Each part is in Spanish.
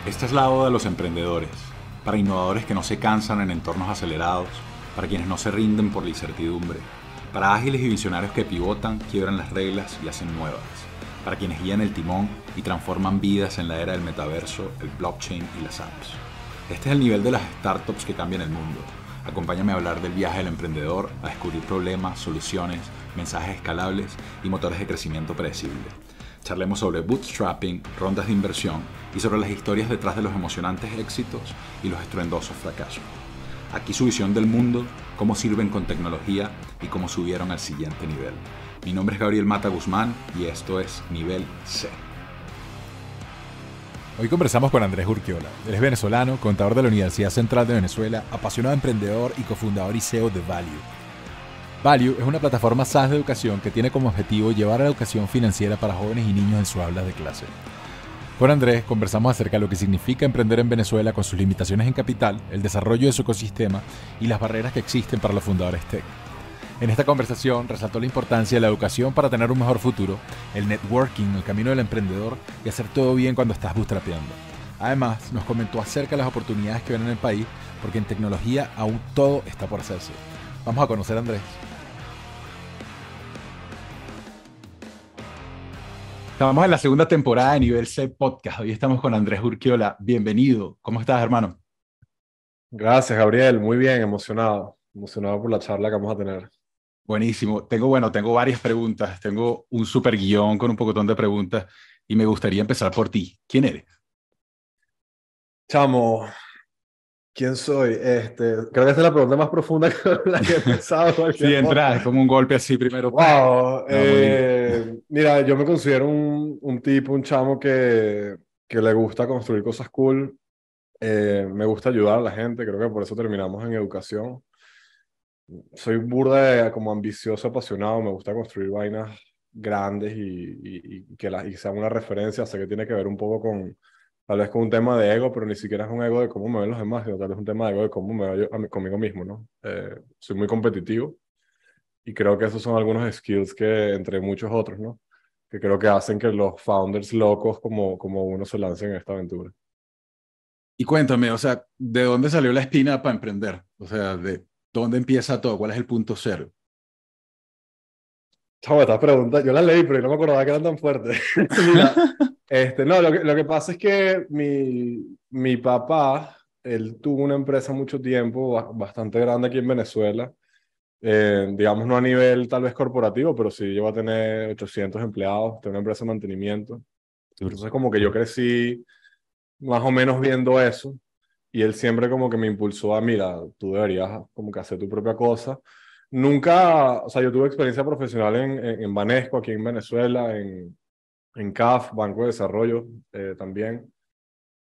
Esta es la oda de los emprendedores, para innovadores que no se cansan en entornos acelerados, para quienes no se rinden por la incertidumbre, para ágiles y visionarios que pivotan, quiebran las reglas y hacen nuevas, para quienes guían el timón y transforman vidas en la era del metaverso, el blockchain y las apps. Este es el nivel de las startups que cambian el mundo. Acompáñame a hablar del viaje del emprendedor, a descubrir problemas, soluciones, mensajes escalables y motores de crecimiento predecible. Charlemos sobre bootstrapping, rondas de inversión y sobre las historias detrás de los emocionantes éxitos y los estruendosos fracasos. Aquí su visión del mundo, cómo sirven con tecnología y cómo subieron al siguiente nivel. Mi nombre es Gabriel Mata Guzmán y esto es Nivel C. Hoy conversamos con Andrés Urquiola. Él es venezolano, contador de la Universidad Central de Venezuela, apasionado emprendedor y cofundador y CEO de Value. Value es una plataforma SaaS de educación que tiene como objetivo llevar a la educación financiera para jóvenes y niños en sus aulas de clase. Con Andrés conversamos acerca de lo que significa emprender en Venezuela con sus limitaciones en capital, el desarrollo de su ecosistema y las barreras que existen para los fundadores tech. En esta conversación resaltó la importancia de la educación para tener un mejor futuro, el networking, el camino del emprendedor y hacer todo bien cuando estás bootstrapeando. Además, nos comentó acerca de las oportunidades que ven en el país, porque en tecnología aún todo está por hacerse. Vamos a conocer a Andrés. Estamos en la segunda temporada de Nivel C Podcast. Hoy estamos con Andrés Urquiola. Bienvenido. ¿Cómo estás, hermano? Gracias, Gabriel. Muy bien, emocionado. Emocionado por la charla que vamos a tener. Buenísimo. Tengo varias preguntas. Tengo un super guión con un pocotón de preguntas y me gustaría empezar por ti. ¿Quién eres? Chamo, ¿quién soy? Creo que esta es la pregunta más profunda que la que he pensado en Sí, cualquier entra, es podcast. como un golpe así primero. Wow. No, muy lindo. Mira, yo me considero un tipo, un chamo que le gusta construir cosas cool. Me gusta ayudar a la gente. Creo que por eso terminamos en educación. Soy burda de, como ambicioso, apasionado. Me gusta construir vainas grandes y que sean una referencia. Sé que tiene que ver un poco con, tal vez con un tema de ego, pero ni siquiera es un ego de cómo me ven los demás, sino tal vez un tema de ego de cómo me veo yo, conmigo mismo, ¿no? Soy muy competitivo y creo que esos son algunos skills que, entre muchos otros, ¿no? Que creo que hacen que los founders locos como uno se lancen en esta aventura. Y cuéntame, o sea, ¿de dónde salió la espina para emprender? O sea, ¿de dónde empieza todo? ¿Cuál es el punto cero? Chavo, esta pregunta, yo la leí, pero yo no me acordaba que eran tan fuertes. Mira, no, lo que pasa es que mi papá, él tuvo una empresa mucho tiempo, bastante grande aquí en Venezuela, digamos no a nivel tal vez corporativo, pero sí llegó a tener 800 empleados, tiene una empresa de mantenimiento. Entonces como que yo crecí más o menos viendo eso y él siempre como que me impulsó a, mira, tú deberías como que hacer tu propia cosa. Nunca, o sea, yo tuve experiencia profesional en Banesco, aquí en Venezuela, en CAF, Banco de Desarrollo también.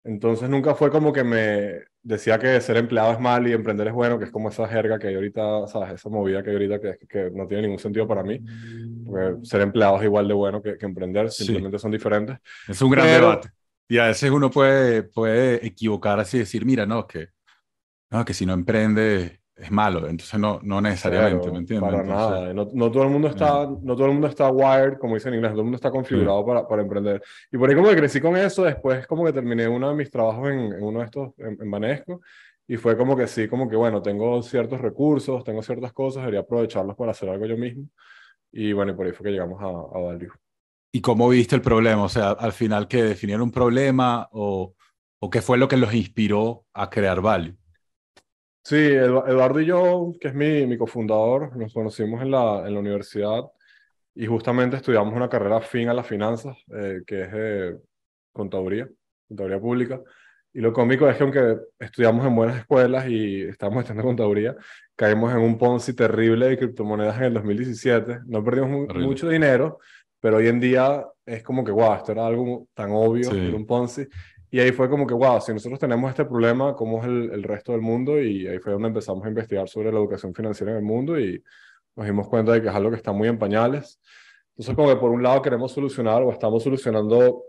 Entonces nunca fue como que me decía que ser empleado es mal y emprender es bueno, que es como esa jerga que hay ahorita, ¿sabes? Esa movida que hay ahorita que no tiene ningún sentido para mí, porque ser empleado es igual de bueno que emprender, Sí, simplemente son diferentes. es un gran debate. Pero Y a veces uno puede equivocarse y decir, mira, no, que si no emprende es malo. Entonces no necesariamente, ¿me cero, entiendes? para Entonces, nada. No todo el mundo eh, está, no todo el mundo está wired, como dicen en inglés, no todo el mundo está sí. configurado para emprender. Y por ahí como que crecí con eso, después como que terminé uno de mis trabajos en uno de estos, en Banesco, y fue como que sí, como que bueno, tengo ciertos recursos, tengo ciertas cosas, debería aprovecharlos para hacer algo yo mismo. Y bueno, y por ahí fue que llegamos a Value. ¿Y cómo viste el problema? O sea, al final, ¿que definieron un problema o qué fue lo que los inspiró a crear Value? Sí, Eduardo y yo, que es mi cofundador, nos conocimos en la universidad y justamente estudiamos una carrera afín a las finanzas, que es contaduría pública. Y lo cómico es que aunque estudiamos en buenas escuelas y estamos estudiando contaduría, caímos en un Ponzi terrible de criptomonedas en el 2017. No perdimos Horrible. mucho dinero, pero hoy en día es como que, wow, esto era algo tan obvio, era Sí. un Ponzi. Y ahí fue como que, wow, si nosotros tenemos este problema, ¿cómo es el resto del mundo? Y ahí fue donde empezamos a investigar sobre la educación financiera en el mundo y nos dimos cuenta de que es algo que está muy en pañales. Entonces, como que por un lado queremos solucionar o estamos solucionando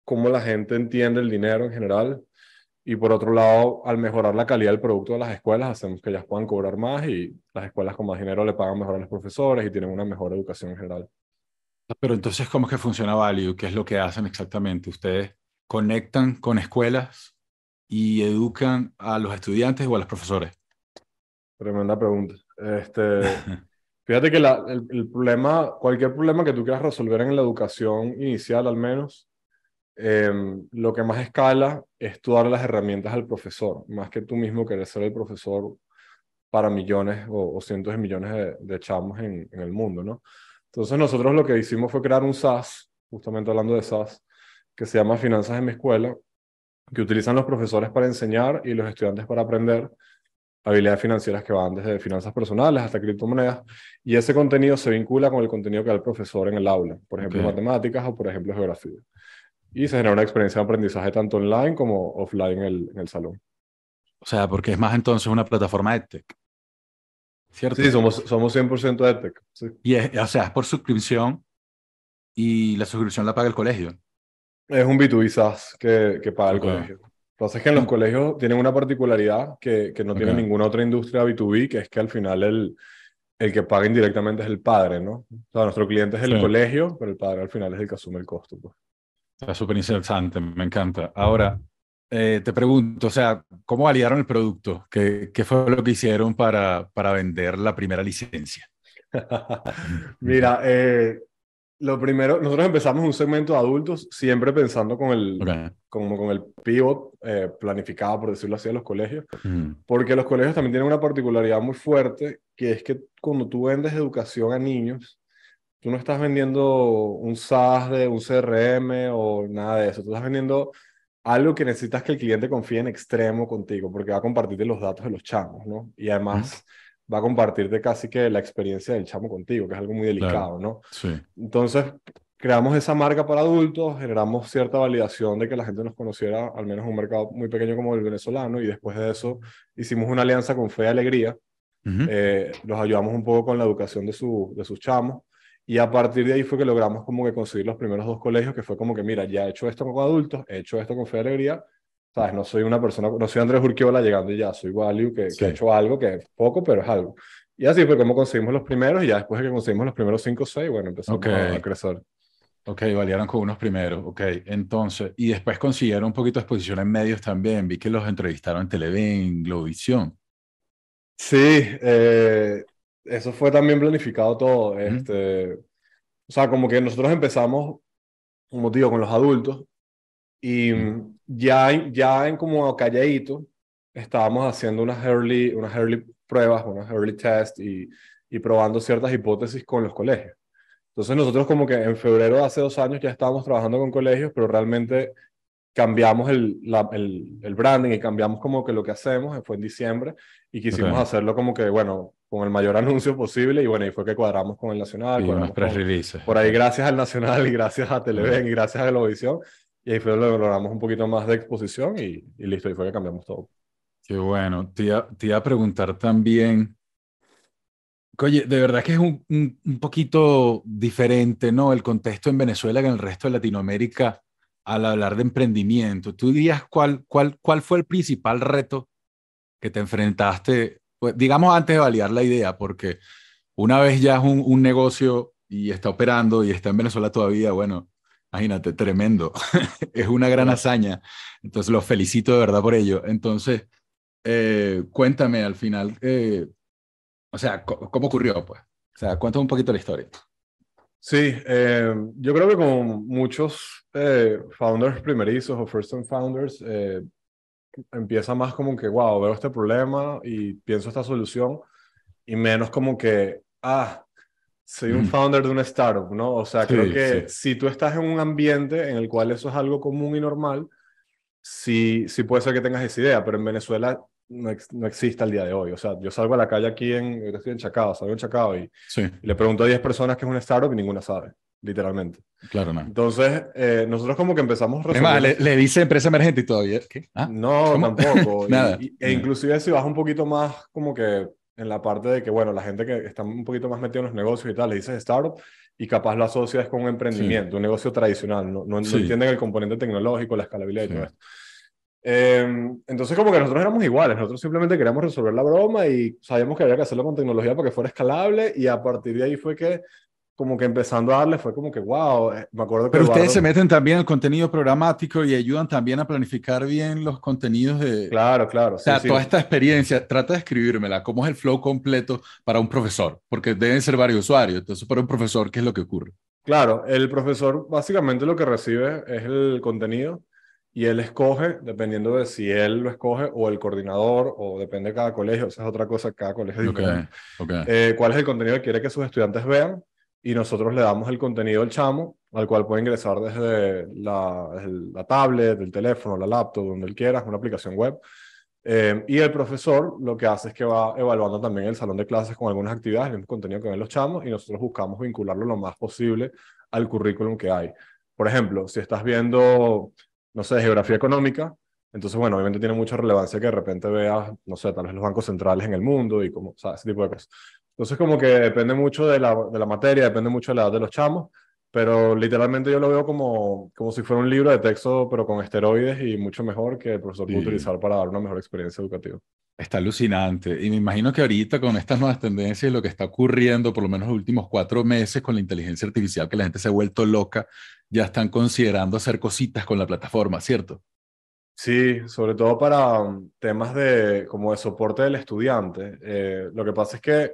cómo la gente entiende el dinero en general. Y por otro lado, al mejorar la calidad del producto de las escuelas, hacemos que ellas puedan cobrar más y las escuelas con más dinero le pagan mejor a los profesores y tienen una mejor educación en general. Pero entonces, ¿cómo es que funciona Value? ¿Qué es lo que hacen exactamente? ¿Ustedes conectan con escuelas y educan a los estudiantes o a los profesores? Tremenda pregunta. Fíjate que el problema, cualquier problema que tú quieras resolver en la educación inicial al menos, lo que más escala es tú darle las herramientas al profesor, más que tú mismo querer ser el profesor para millones o cientos de millones de chamos en el mundo, ¿no? Entonces nosotros lo que hicimos fue crear un SaaS, justamente hablando de SaaS, que se llama Finanzas en mi escuela, que utilizan los profesores para enseñar y los estudiantes para aprender habilidades financieras que van desde finanzas personales hasta criptomonedas, y ese contenido se vincula con el contenido que da el profesor en el aula, por ejemplo, Ok. matemáticas o por ejemplo, geografía. Y se genera una experiencia de aprendizaje tanto online como offline en el salón. O sea, porque es más entonces una plataforma EdTech, Sí, ¿cierto? somos 100% EdTech. Sí. Y o sea, es por suscripción y la suscripción la paga el colegio. Es un B2B SaaS que paga el Ok. colegio. Entonces, que en los Y, colegios tienen una particularidad que no tiene ok. ninguna otra industria B2B, que es que al final el que paga indirectamente es el padre, ¿no? O sea, nuestro cliente es Sí, el colegio, pero el padre al final es el que asume el costo, pues. está súper interesante, me encanta. Ahora, te pregunto, o sea, ¿cómo validaron el producto? ¿Qué fue lo que hicieron para vender la primera licencia? Mira, lo primero, nosotros empezamos un segmento de adultos siempre pensando Ok. como con el pivot planificado, por decirlo así, de los colegios, Mm, porque los colegios también tienen una particularidad muy fuerte, que es que cuando tú vendes educación a niños, tú no estás vendiendo un SaaS de un CRM o nada de eso, tú estás vendiendo algo que necesitas que el cliente confíe en extremo contigo, porque va a compartirte los datos de los chamos, ¿no? Y mm, además va a compartirte casi que la experiencia del chamo contigo, que es algo muy claro, delicado, ¿no? sí. Entonces, creamos esa marca para adultos, generamos cierta validación de que la gente nos conociera, al menos en un mercado muy pequeño como el venezolano, y después de eso hicimos una alianza con Fe y Alegría, Ujú. los ayudamos un poco con la educación de sus chamos, y a partir de ahí fue que logramos como que conseguir los primeros dos colegios, que fue como que, mira, ya he hecho esto con adultos, he hecho esto con Fe y Alegría, ¿sabes? No soy una persona, no soy Andrés Urquiola llegando y ya, soy Value que ha Sí. hecho algo, que es poco, pero es algo. Y así fue como conseguimos los primeros, y ya después de que conseguimos los primeros 5 o 6, bueno, Ok, empezamos a crecer. ok, valieron con unos primeros, ok. Entonces, y después consiguieron un poquito de exposición en medios también. Vi que los entrevistaron en Televen, Globovisión. Sí, eso fue también planificado todo. Ujú, O sea, como que nosotros empezamos, como te digo, con los adultos y ujú. ya en como calladito estábamos haciendo unas early pruebas, unas early tests y probando ciertas hipótesis con los colegios. Entonces nosotros como que en febrero de hace 2 años ya estábamos trabajando con colegios, pero realmente cambiamos el branding y cambiamos como que lo que hacemos, fue en diciembre, y quisimos Ok, hacerlo como que, bueno, con el mayor anuncio posible, y bueno, y fue que cuadramos con el Nacional, sí, unos cuadramos press con, releases, por ok. ahí gracias al Nacional y gracias a Ok. Televen y gracias a Globovisión, y ahí fue donde logramos un poquito más de exposición y listo, y fue que cambiamos todo. Qué bueno. Te iba a preguntar también, oye, de verdad que es un poquito diferente, ¿no? El contexto en Venezuela que en el resto de Latinoamérica al hablar de emprendimiento. ¿Tú dirías cuál fue el principal reto que te enfrentaste, pues, digamos, antes de validar la idea? Porque una vez ya es un negocio y está operando y está en Venezuela todavía, bueno, imagínate, tremendo. Es una gran Claro. hazaña. Entonces, los felicito de verdad por ello. Entonces, cuéntame al final, o sea, ¿cómo ocurrió, pues? O sea, cuéntame un poquito la historia. Sí, yo creo que como muchos founders primerizos o first time founders, empieza más como que, wow, veo este problema y pienso esta solución, y menos como que, soy un Ujú. founder de una startup, ¿no? O sea, creo Sí, que sí, si tú estás en un ambiente en el cual eso es algo común y normal, sí puede ser que tengas esa idea, pero en Venezuela no existe al día de hoy. O sea, yo salgo a la calle aquí yo estoy en Chacao, salgo en Chacao sí, y le pregunto a 10 personas qué es una startup y ninguna sabe, literalmente. claro, no. Entonces, nosotros como que empezamos Es más, resolviendo. le dice empresa emergente y todavía, ¿qué? ¿Ah? No, ¿Cómo? tampoco. Nada. Inclusive si vas un poquito más como que en la parte de que, bueno, la gente que está un poquito más metida en los negocios y tal, le dices startup y capaz lo asocias con un Sí, emprendimiento, un negocio tradicional. No sí, entienden el componente tecnológico, la escalabilidad y sí. todo esto. Entonces como que nosotros éramos iguales, nosotros simplemente queríamos resolver la broma y sabíamos que había que hacerlo con tecnología para que fuera escalable, y a partir de ahí fue que como que empezando a darle fue como que, wow, me acuerdo que Pero ustedes se Eduardo, meten también en el contenido programático y ayudan también a planificar bien los contenidos de... claro, claro, O sí, sea, sí, toda esta experiencia, trata de escribírmela, cómo es el flow completo para un profesor, porque deben ser varios usuarios. Entonces, para un profesor, ¿qué es lo que ocurre? claro, el profesor básicamente lo que recibe es el contenido y él escoge, dependiendo de si él lo escoge o el coordinador, o depende de cada colegio, esa es otra cosa, cada colegio es Ok, diferente, ok. cuál es el contenido que quiere que sus estudiantes vean y nosotros le damos el contenido al chamo, al cual puede ingresar desde la tablet, el teléfono, la laptop, donde él quiera, es una aplicación web. Y el profesor lo que hace es que va evaluando también el salón de clases con algunas actividades, el mismo contenido que ven los chamos, y nosotros buscamos vincularlo lo más posible al currículum que hay. Por ejemplo, si estás viendo, no sé, geografía económica, entonces, bueno, obviamente tiene mucha relevancia que de repente veas, no sé, tal vez los bancos centrales en el mundo y como, o sea, ese tipo de cosas. Entonces, como que depende mucho de la materia, depende mucho de la edad de los chamos, pero literalmente yo lo veo como si fuera un libro de texto, pero con esteroides y mucho mejor que el profesor puede Sí. utilizar para dar una mejor experiencia educativa. Está alucinante. Y me imagino que ahorita con estas nuevas tendencias y lo que está ocurriendo, por lo menos los últimos 4 meses con la inteligencia artificial, que la gente se ha vuelto loca, ya están considerando hacer cositas con la plataforma, ¿cierto? Sí, sobre todo para temas de, como de soporte del estudiante. Lo que pasa es que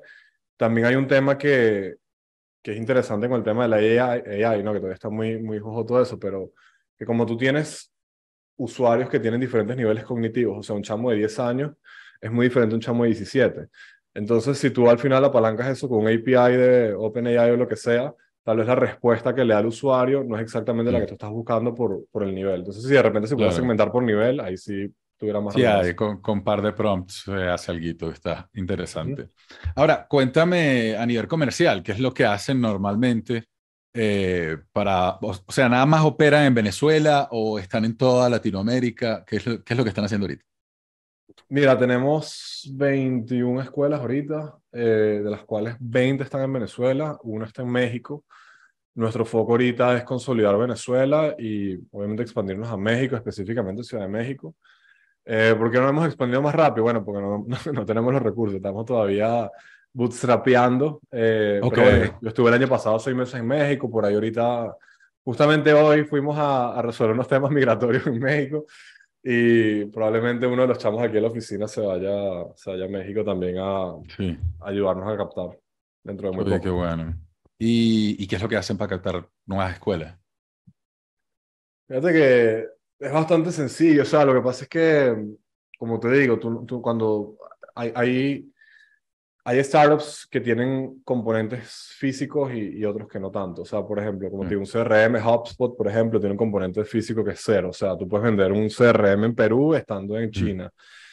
también hay un tema que es interesante con el tema de la AI, ¿no? Que todavía está muy, muy jojo todo eso, pero que como tú tienes usuarios que tienen diferentes niveles cognitivos, o sea, un chamo de 10 años es muy diferente a un chamo de 17. Entonces, si tú al final apalancas eso con un API de OpenAI o lo que sea, tal vez la respuesta que le da el usuario no es exactamente la que Sí, tú estás buscando por el nivel. Entonces, si de repente se puede claro. segmentar por nivel, ahí sí tuviera más Sí, hay, relevancia. con un par de prompts se hace algo, está Ujú. interesante. Ahora, cuéntame a nivel comercial, ¿qué es lo que hacen normalmente o sea, nada más operan en Venezuela o están en toda Latinoamérica? Qué es lo que están haciendo ahorita? Mira, tenemos 21 escuelas ahorita, de las cuales 20 están en Venezuela, una está en México. Nuestro foco ahorita es consolidar Venezuela y obviamente expandirnos a México, específicamente Ciudad de México. ¿Por qué no hemos expandido más rápido? Bueno, porque no tenemos los recursos, estamos todavía bootstrapeando, Ok, pero bueno, yo estuve el año pasado 6 meses en México, por ahí ahorita, justamente hoy fuimos a resolver unos temas migratorios en México y probablemente uno de los chamos aquí en la oficina se vaya a México también a sí. ayudarnos a captar dentro de muy Oye, qué poco. bueno. Y qué es lo que hacen para captar nuevas escuelas? Fíjate que es bastante sencillo, o sea, lo que pasa es que, como te digo, tú cuando hay, hay startups que tienen componentes físicos y otros que no tanto. O sea, por ejemplo, como Sí. te digo, un CRM, HubSpot, por ejemplo, tiene un componente físico que es cero. O sea, tú puedes vender un CRM en Perú estando en Ujú, China.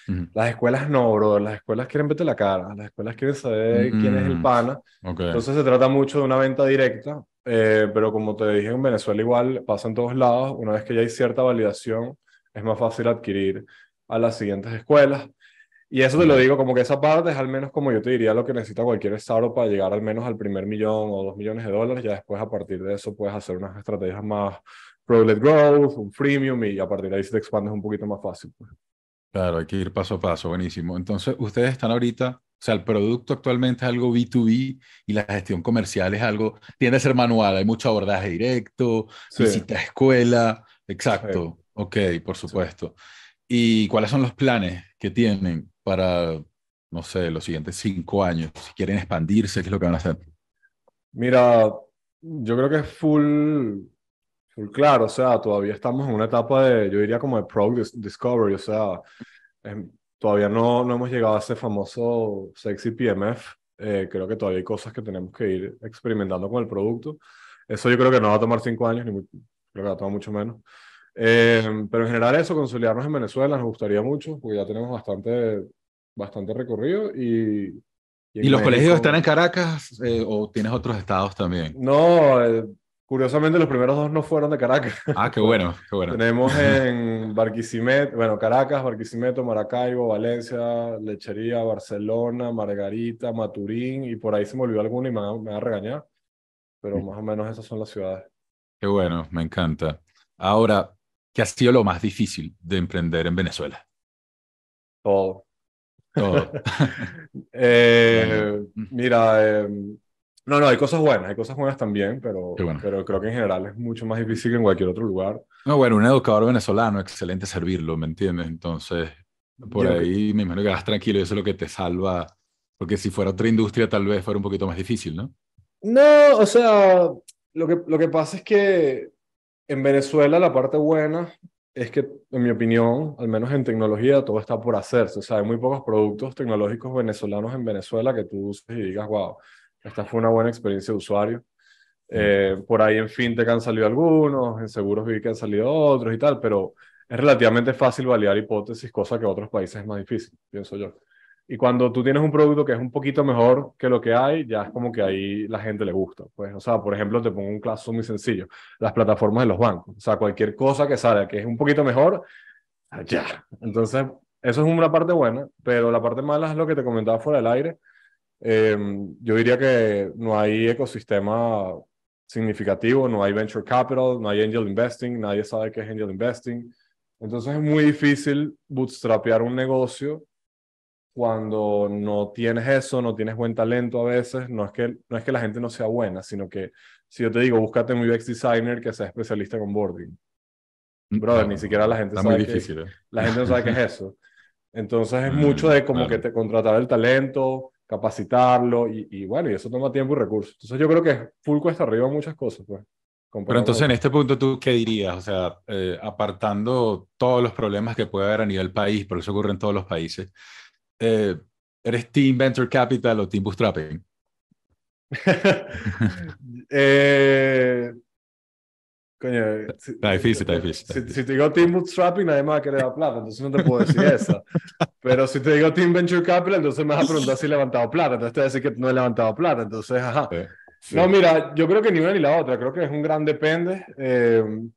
ujú. Las escuelas no, bro. Las escuelas quieren verte la cara. Las escuelas quieren saber quién es el Mm, pana. ok, Entonces se trata mucho de una venta directa. Pero como te dije, en Venezuela igual pasa en todos lados. Una vez que ya hay cierta validación, es más fácil adquirir a las siguientes escuelas. Y eso te lo ok. digo como que esa parte es al menos como yo te diría lo que necesita cualquier startup para llegar al menos al primer millón o 2 millones de dólares. Ya después a partir de eso puedes hacer unas estrategias más product growth, un freemium y a partir de ahí se te expandes un poquito más fácil, pues. Claro, hay que ir paso a paso, buenísimo. Entonces, ustedes están ahorita, o sea, el producto actualmente es algo B2B y la gestión comercial es algo, tiende a ser manual, hay mucho abordaje directo, Sí, visita a escuela, sí, exacto, ok, por sí. supuesto. ¿Y cuáles son los planes que tienen para, no sé, los siguientes 5 años? Si quieren expandirse, ¿qué es lo que van a hacer? Mira, yo creo que es full claro, o sea, todavía estamos en una etapa de, yo diría como de product discovery, o sea, todavía no hemos llegado a ese famoso sexy PMF. Creo que todavía hay cosas que tenemos que ir experimentando con el producto. Eso yo creo que no va a tomar 5 años, creo que va a tomar mucho menos. Pero en general eso, consolidarnos en Venezuela nos gustaría mucho, porque ya tenemos bastante recorrido y ¿Y en los colegios están México. en Caracas o tienes otros estados también? No, curiosamente los primeros dos no fueron de Caracas. Ah, qué Fue- bueno, qué bueno. Tenemos en Barquisimeto, bueno, Caracas, Barquisimeto, Maracaibo, Valencia, Lechería, Barcelona, Margarita, Maturín, y por ahí se me olvidó alguno y me va a regañar, pero más o menos esas son las ciudades. Qué bueno, me encanta. Ahora, ¿qué ha sido lo más difícil de emprender en Venezuela? Todo. Todo. Imagino. Mira, No, hay cosas buenas también, Qué bueno. pero creo que en general es mucho más difícil que en cualquier otro lugar. No, bueno, un educador venezolano, excelente servirlo, ¿me entiendes? Entonces, por Yo, cre- ahí me imagino que vas tranquilo y eso es lo que te salva, porque si fuera otra industria tal vez fuera un poquito más difícil, ¿no? no, o sea, lo que pasa es que en Venezuela la parte buena es que, en mi opinión, al menos en tecnología, todo está por hacerse. O sea, hay muy pocos productos tecnológicos venezolanos en Venezuela que tú uses y digas, wow, esta fue una buena experiencia de usuario. Mm. Por ahí en fintech han salido algunos, en seguros vi que han salido otros y tal, pero es relativamente fácil validar hipótesis, cosa que en otros países es más difícil, pienso yo. Y cuando tú tienes un producto que es un poquito mejor que lo que hay, ya es como que ahí la gente le gusta. Pues, o sea, por ejemplo, te pongo un caso muy sencillo, las plataformas de los bancos. O sea, cualquier cosa que salga que es un poquito mejor, ya. Entonces, eso es una parte buena, pero la parte mala es lo que te comentaba fuera del aire. Eh, yo diría que no hay ecosistema significativo, no hay venture capital, no hay angel investing, nadie sabe qué es angel investing. Entonces es muy difícil bootstrapear un negocio cuando no tienes eso, no tienes buen talento a veces. No es que la gente no sea buena, sino que si yo te digo, búscate un UX designer que sea especialista en onboarding. Brother, ni No, siquiera la gente está muy sabe que, difícil, ¿eh? la gente no sabe qué es eso. Entonces es mucho de como que Claro. te contratar el talento, capacitarlo y bueno, y eso toma tiempo y recursos. Entonces yo creo que es full cuesta arriba muchas cosas, pues, Pero comparado con entonces en otros. este punto, ¿tú qué dirías? O sea, apartando todos los problemas que puede haber a nivel país, porque eso ocurre en todos los países, eh, ¿eres Team Venture Capital o Team Bootstrapping? eh, coño, Está difícil, está difícil, está si difícil. te digo Team Bootstrapping, nadie me va a querer dar plata, entonces no te puedo decir esa. Pero si te digo Team Venture Capital, entonces me vas a preguntar si he levantado plata, entonces te voy a decir que no he levantado plata, entonces, ajá. Sí, No, sí. mira, yo creo que ni una ni la otra, creo que es un gran depende,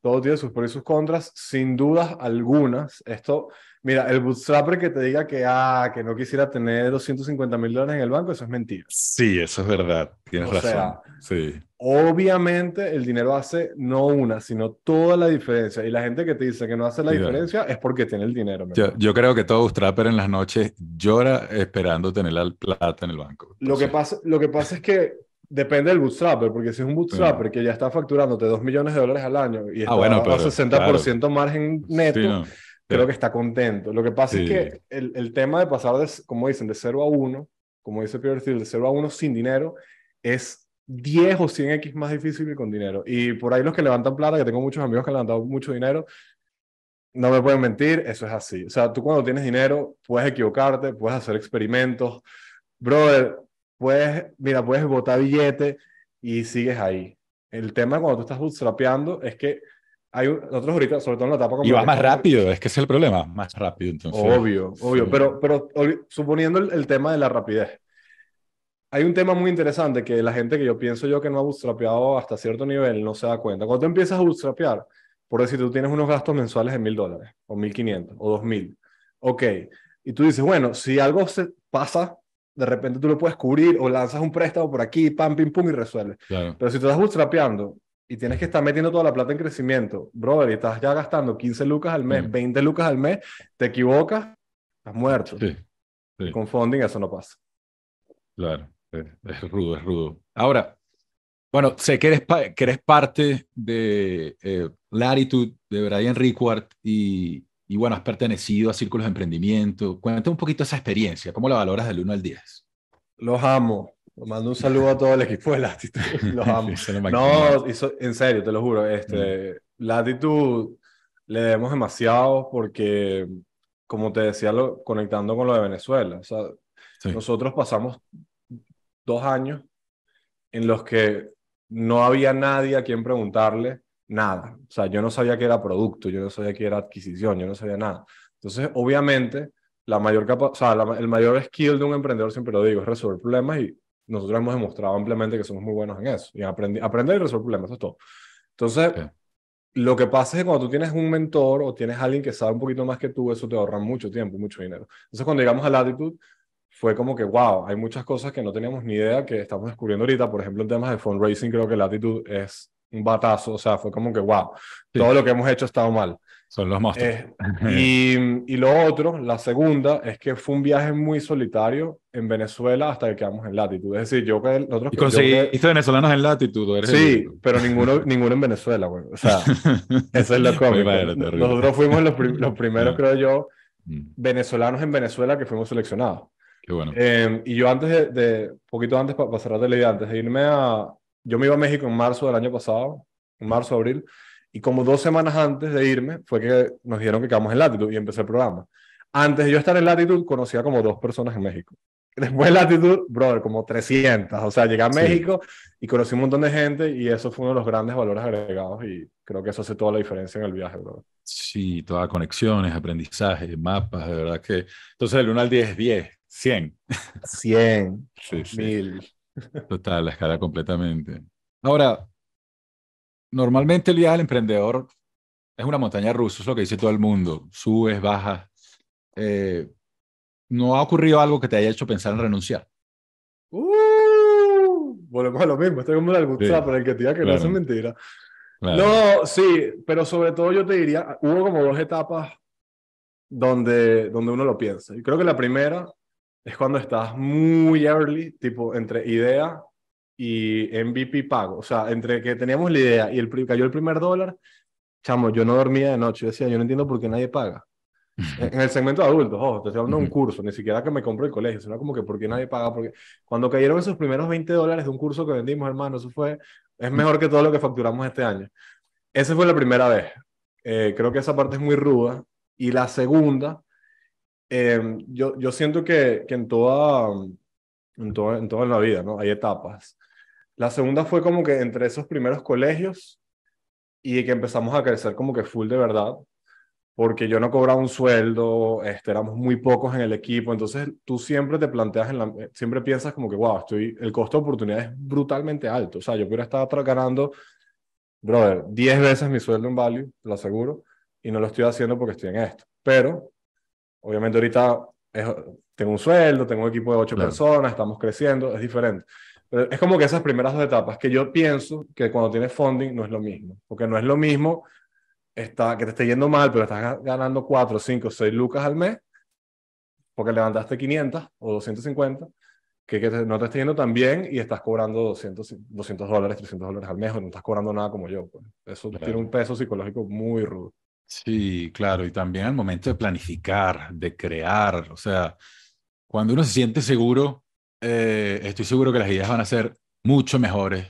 todo tiene sus pros y sus contras, sin dudas algunas. Esto, mira, el bootstrapper que te diga que no quisiera tener $250,000 en el banco, eso es mentira. Sí, eso es verdad, tienes O razón. sea, Sí. obviamente el dinero hace no una, sino toda la diferencia. Y la gente que te dice que no hace la Mira, diferencia es porque tiene el dinero, mi yo, hermano. yo creo que todo bootstrapper en las noches llora esperando tener la plata en el banco. Entonces, Lo que pasa es que depende del bootstrapper, porque si es un sí. bootstrapper que ya está facturándote $2 millones al año y Ah, está bueno, a pero claro, 60% margen sí, neto, no. creo que está contento. Lo que pasa es Sí, que el tema de pasar, como dicen, de 0 a 1, como dice Peter Thiel, de 0 a 1 sin dinero, es 10 o 100x más difícil que con dinero. Y por ahí los que levantan plata, que tengo muchos amigos que han levantado mucho dinero, no me pueden mentir, eso es así. O sea, tú cuando tienes dinero puedes equivocarte, puedes hacer experimentos. Brother, mira, puedes botar billete y sigues ahí. El tema cuando tú estás bootstrapeando es que nosotros ahorita, sobre todo en la etapa como y la vas que más estamos, rápido, es que ese es el problema, más rápido, entonces, sí. obvio, pero suponiendo el tema de la rapidez, hay un tema muy interesante que la gente que yo pienso yo que no ha bootstrapeado hasta cierto nivel no se da cuenta. Cuando tú empiezas a bootstrapear, por decir, tú tienes unos gastos mensuales de $1,000 o 1,500 o 2,000. Ok. Y tú dices, bueno, si algo se pasa, de repente tú lo puedes cubrir o lanzas un préstamo por aquí, pam, pim, pum y resuelves. Claro, Pero si tú estás bootstrapeando y tienes que estar metiendo toda la plata en crecimiento, brother, y estás ya gastando 15 lucas al mes, sí, 20 lucas al mes, te equivocas, estás muerto. sí, Y sí, con funding eso no pasa. claro, es rudo, es rudo. Ahora, bueno, sé que que eres parte de Latitude, de Brian Rickward, y bueno, has pertenecido a círculos de emprendimiento. Cuéntame un poquito esa experiencia, ¿cómo la valoras del 1 al 10? Los amo. Les mando un saludo a todo el equipo de Latitud. Los amo. Es una máquina. No, en serio, te lo juro. Mm, Latitud le debemos demasiado porque, como te decía, conectando con lo de Venezuela. O sea, sí, nosotros pasamos 2 años en los que no había nadie a quien preguntarle nada. O sea, yo no sabía qué era producto, yo no sabía qué era adquisición, yo no sabía nada. Entonces, obviamente, o sea, el mayor skill de un emprendedor, siempre lo digo, es resolver problemas y nosotros hemos demostrado ampliamente que somos muy buenos en eso. Y aprender y resolver problemas, eso es todo. Entonces, sí, lo que pasa es que cuando tú tienes un mentor o tienes alguien que sabe un poquito más que tú, eso te ahorra mucho tiempo y mucho dinero. Entonces, cuando llegamos a Latitude, fue como que, wow, hay muchas cosas que no teníamos ni idea que estamos descubriendo ahorita. Por ejemplo, en temas de fundraising, creo que Latitude es un batazo. O sea, fue como que, wow, sí, todo lo que hemos hecho ha estado mal. Son los monstruos. Y lo otro, la segunda, es que fue un viaje muy solitario en Venezuela hasta que quedamos en Latitude. Es decir, ¿Y conseguiste venezolanos en latitud? ¿Eres el sí, único? pero ninguno en Venezuela, güey. O sea, eso es lo Muy cómico. bueno, terrible. Nosotros fuimos los primeros, Ah, creo yo, mm, venezolanos en Venezuela que fuimos seleccionados. qué bueno. Y yo poquito antes, para cerrar la idea, antes de yo me iba a México en marzo del año pasado, en marzo, abril, y como 2 semanas antes de irme fue que nos dijeron que quedamos en Latitude y empecé el programa. Antes de yo estar en Latitude, conocía como 2 personas en México. Después de Latitude, brother, como 300. O sea, llegué a Sí, México y conocí un montón de gente y eso fue uno de los grandes valores agregados y creo que eso hace toda la diferencia en el viaje, brother. sí, todas conexiones, aprendizaje, mapas, de verdad que... Entonces, el 1 al 10 es 10, 100. 100, Sí, sí, 1000. total, la escala completamente. Ahora, normalmente el viaje del emprendedor es una montaña rusa, es lo que dice todo el mundo. Subes, bajas. Eh, ¿No ha ocurrido algo que te haya hecho pensar en renunciar? Volvemos a lo mismo, estoy como el Sí, WhatsApp, pero el que te diga que no, eso es claro, mentira. claro. No, sí, pero sobre todo yo te diría, hubo como 2 etapas donde uno lo piensa. Y creo que la primera es cuando estás muy early, tipo entre idea y MVP pago. O sea, entre que teníamos la idea y cayó el primer dólar, chamo, yo no dormía de noche. Yo decía, yo no entiendo por qué nadie paga. En el segmento de adultos, ojo, te estoy hablando de un Ujú, curso, ni siquiera que me compro el colegio, sino como que por qué nadie paga. Porque cuando cayeron esos primeros $20 de un curso que vendimos, hermano, es mejor que todo lo que facturamos este año. Esa fue la primera vez. Creo que esa parte es muy ruda. Y la segunda, yo siento que en toda la vida, ¿no? Hay etapas. La segunda fue como que entre esos primeros colegios y que empezamos a crecer como que full de verdad, porque yo no cobraba un sueldo, éramos muy pocos en el equipo, entonces tú siempre te planteas, siempre piensas como que, wow, el costo de oportunidad es brutalmente alto. O sea, yo pudiera estar ganando, brother, 10 veces mi sueldo en Value, te lo aseguro, y no lo estoy haciendo porque estoy en esto. Pero obviamente ahorita tengo un sueldo, tengo un equipo de 8 claro. personas, estamos creciendo, es diferente. Pero es como que esas primeras 2 etapas, que yo pienso que cuando tienes funding no es lo mismo, porque no es lo mismo que te esté yendo mal, pero estás ganando 4, 5, 6 lucas al mes, porque levantaste 500 o 250, que no te esté yendo tan bien y estás cobrando $200, $300 al mes, o no estás cobrando nada como yo. Pues. Eso tiene un Claro. peso psicológico muy rudo. Sí, claro, y también al momento de planificar, de crear, o sea, cuando uno se siente seguro, estoy seguro que las ideas van a ser mucho mejores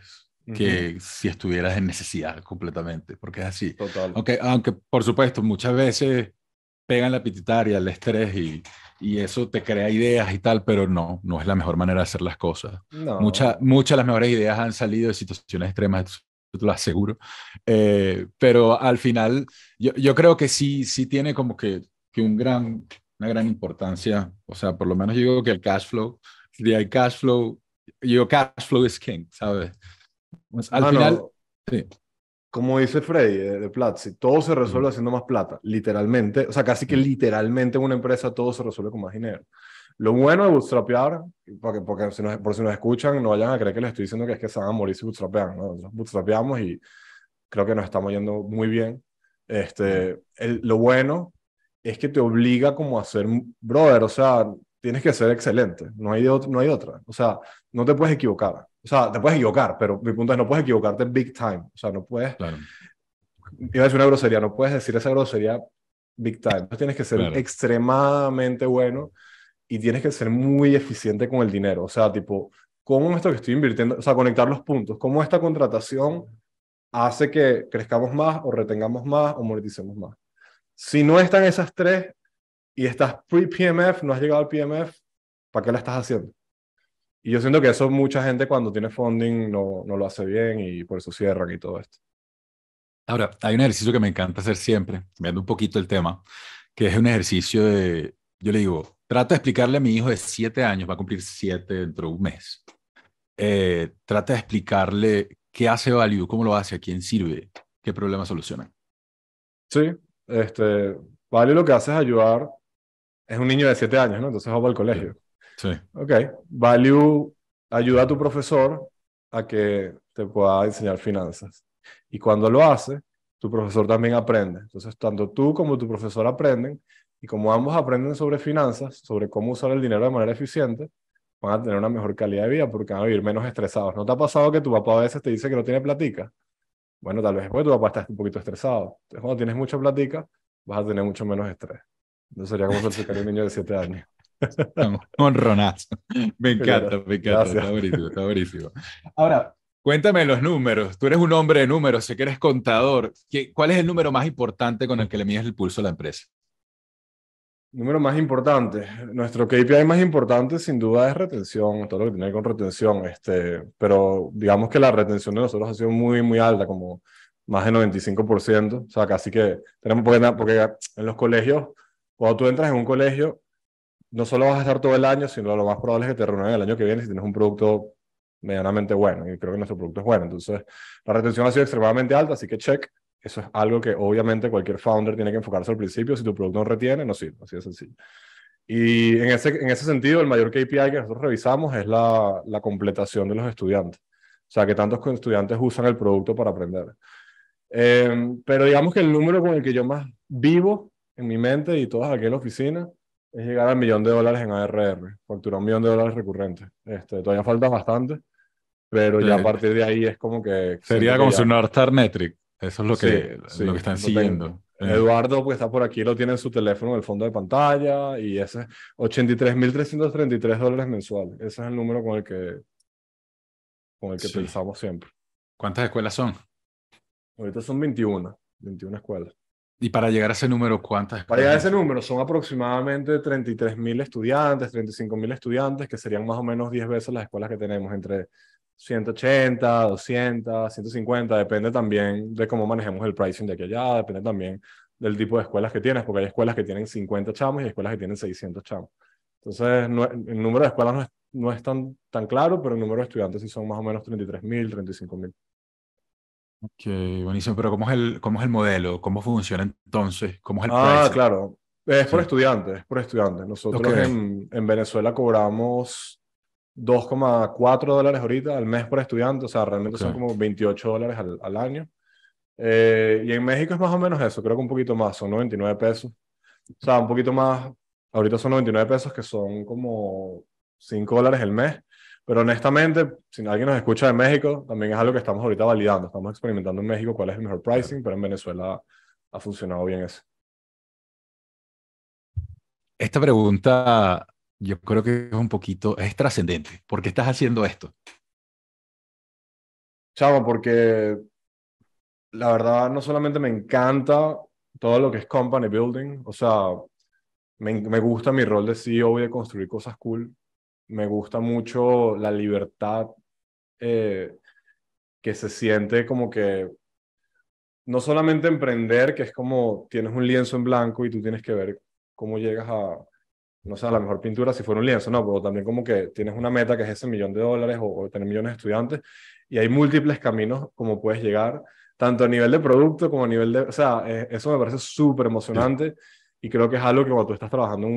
Ujú. que si estuvieras en necesidad completamente, porque es así. Total. Aunque por supuesto, muchas veces pegan la pituitaria, el estrés y eso te crea ideas y tal, pero no, no es la mejor manera de hacer las cosas. No. Muchas de las mejores ideas han salido de situaciones extremas, te lo aseguro. Pero al final, yo creo que sí, sí tiene como que una gran importancia. O sea, por lo menos yo digo que el cash flow, si hay cash flow, yo digo cash flow is king, ¿sabes? Pues, al final, Mano, sí, como dice Freddy de Platzi, todo se resuelve ujú, haciendo más plata, literalmente. O sea, casi que sí, literalmente en una empresa todo se resuelve con más dinero. Lo bueno de bootstrapear, porque por si nos escuchan, no vayan a creer que les estoy diciendo que es que se van a morir si bootstrapean, ¿no? Nosotros bootstrapeamos y creo que nos estamos yendo muy bien. claro, Lo bueno es que te obliga como a ser, brother, o sea, tienes que ser excelente, no hay otra. O sea, no te puedes equivocar. O sea, te puedes equivocar, pero mi punto es no puedes equivocarte big time. O sea, no puedes, claro, iba a decir una grosería, no puedes decir esa grosería big time. Entonces tienes que ser claro, extremadamente bueno y tienes que ser muy eficiente con el dinero. O sea, tipo, ¿cómo esto que estoy invirtiendo? O sea, conectar los puntos. ¿Cómo esta contratación hace que crezcamos más o retengamos más o moneticemos más? Si no están esas tres y estás pre-PMF, no has llegado al PMF, ¿para qué la estás haciendo? Y yo siento que eso mucha gente cuando tiene funding no lo hace bien y por eso cierran y todo esto. Ahora, hay un ejercicio que me encanta hacer siempre, cambiando un poquito el tema, que es un ejercicio de, yo le digo, trata de explicarle a mi hijo de 7 años, va a cumplir 7 dentro de un mes. Trata de explicarle qué hace Value, cómo lo hace, a quién sirve, qué problema soluciona. Sí, Vale lo que hace es ayudar, es un niño de 7 años, ¿no? Entonces va para el Sí, colegio. sí, Ok, Value ayuda a tu profesor a que te pueda enseñar finanzas. Y cuando lo hace, tu profesor también aprende. Entonces, tanto tú como tu profesor aprenden, y como ambos aprenden sobre finanzas, sobre cómo usar el dinero de manera eficiente, van a tener una mejor calidad de vida porque van a vivir menos estresados. ¿No te ha pasado que tu papá a veces te dice que no tiene platica? Bueno, tal vez es porque tu papá está un poquito estresado. Entonces, cuando tienes mucha platica, vas a tener mucho menos estrés. Entonces sería como certificar a un niño de 7 años. Un honronazo. Mira, Me encanta, gracias. está buenísimo, está buenísimo. Ahora, cuéntame los números. Tú eres un hombre de números, sé que eres contador. ¿Cuál es el número más importante con el que le mides el pulso a la empresa? Número más importante. Nuestro KPI más importante sin duda es retención, todo lo que tiene que ver con retención. Pero digamos que la retención de nosotros ha sido muy, muy alta, como más de 95%. O sea, casi que tenemos, porque en los colegios, cuando tú entras en un colegio, no solo vas a estar todo el año, sino lo más probable es que te reúnan el año que viene si tienes un producto medianamente bueno. Y creo que nuestro producto es bueno. Entonces, la retención ha sido extremadamente alta, así que check. Eso es algo que obviamente cualquier founder tiene que enfocarse al principio. Si tu producto no retiene, no sirve. Así de sencillo. Y en ese sentido, el mayor KPI que nosotros revisamos es la completación de los estudiantes. O sea, que tantos estudiantes usan el producto para aprender. Pero digamos que el número con el que yo más vivo en mi mente y todas aquí en la oficina es llegar al $1.000.000 en ARR, facturar $1.000.000 recurrentes. Todavía falta bastante, pero ya a Eh, partir de ahí es como que siento Sería que como su ya. North Star Metric. Eso es Sí, lo que sí, están lo tengo. siguiendo. Eduardo, pues está por aquí, lo tiene en su teléfono en el fondo de pantalla y ese es $83.333 mensuales. Ese es el número con el que Sí. pensamos siempre. ¿Cuántas escuelas son? Ahorita son 21 escuelas. Y para llegar a ese número, ¿cuántas Para escuelas llegar a ese necesitan? número son aproximadamente 33.000 estudiantes, 35.000 estudiantes, que serían más o menos 10 veces las escuelas que tenemos, entre 180, 200, 150, depende también de cómo manejemos el pricing de aquí a allá, depende también del tipo de escuelas que tienes, porque hay escuelas que tienen 50 chamos y hay escuelas que tienen 600 chamos. Entonces, el número de escuelas no es tan claro, pero el número de estudiantes sí son más o menos 33.000, 35.000. Ok, buenísimo. Pero cómo es el modelo? ¿Cómo funciona entonces? ¿Cómo es el Ah, pricing? claro. Es por Sí. estudiantes, es por estudiantes. Ok. Nosotros en Venezuela cobramos $2.4 ahorita al mes por estudiante, o sea, realmente Ok. son como $28 al año. Y en México es más o menos eso, creo que un poquito más, son 99 pesos. O sea, un poquito más, ahorita son 99 pesos, que son como $5 el mes. Pero honestamente, si alguien nos escucha de México, también es algo que estamos ahorita validando. Estamos experimentando en México cuál es el mejor Claro. pricing, pero en Venezuela ha funcionado bien eso. Esta pregunta yo creo que es un poquito, es trascendente. ¿Por qué estás haciendo esto? Chamo, porque la verdad no solamente me encanta todo lo que es company building, o sea, me gusta mi rol de CEO y de construir cosas cool. Me gusta mucho la libertad eh, que se siente como que no solamente emprender, que es como tienes un lienzo en blanco y tú tienes que ver cómo llegas a, no sé, a la mejor pintura si fuera un lienzo, no, pero también como que tienes una meta que es ese $1.000.000 o tener millones de estudiantes y hay múltiples caminos como puedes llegar, tanto a nivel de producto como a nivel de, o sea, eso me parece súper Sí. emocionante y creo que es algo que cuando tú estás trabajando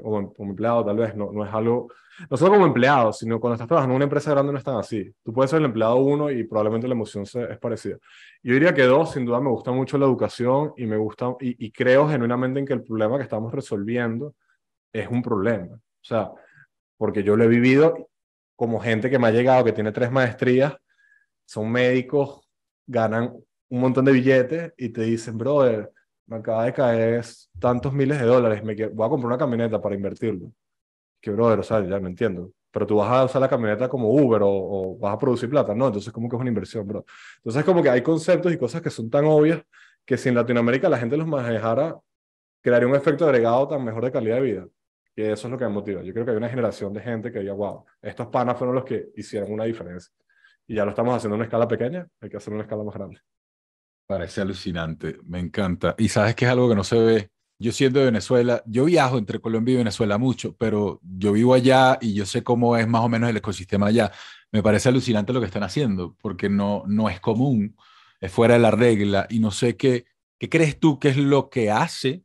como empleado tal vez, no es algo, no solo como empleado, sino cuando estás trabajando en una empresa grande no es tan así. Tú puedes ser el empleado uno y probablemente la emoción es parecida. Yo diría que dos, sin duda me gusta mucho la educación y me gusta, y creo genuinamente en que el problema que estamos resolviendo es un problema. O sea, porque yo lo he vivido como gente que me ha llegado, que tiene 3 maestrías, son médicos, ganan un montón de billetes y te dicen, brother, me acaba de caer tantos miles de dólares, voy a comprar una camioneta para invertirlo. Que, brother, o sea, ya no entiendo. Pero tú vas a usar la camioneta como Uber o vas a producir plata, ¿no? Entonces, como que es una inversión, bro. Entonces, como que hay conceptos y cosas que son tan obvias que si en Latinoamérica la gente los manejara, crearía un efecto agregado tan mejor de calidad de vida. Y eso es lo que me motiva. Yo creo que hay una generación de gente que diga, wow, estos panas fueron los que hicieron una diferencia. Y ya lo estamos haciendo en una escala pequeña, hay que hacerlo en una escala más grande. Parece alucinante, me encanta. Y sabes que es algo que no se ve. Yo siendo de Venezuela, yo viajo entre Colombia y Venezuela mucho, pero yo vivo allá y yo sé cómo es más o menos el ecosistema allá. Me parece alucinante lo que están haciendo, porque no es común, es fuera de la regla y no sé qué crees tú que es lo que hace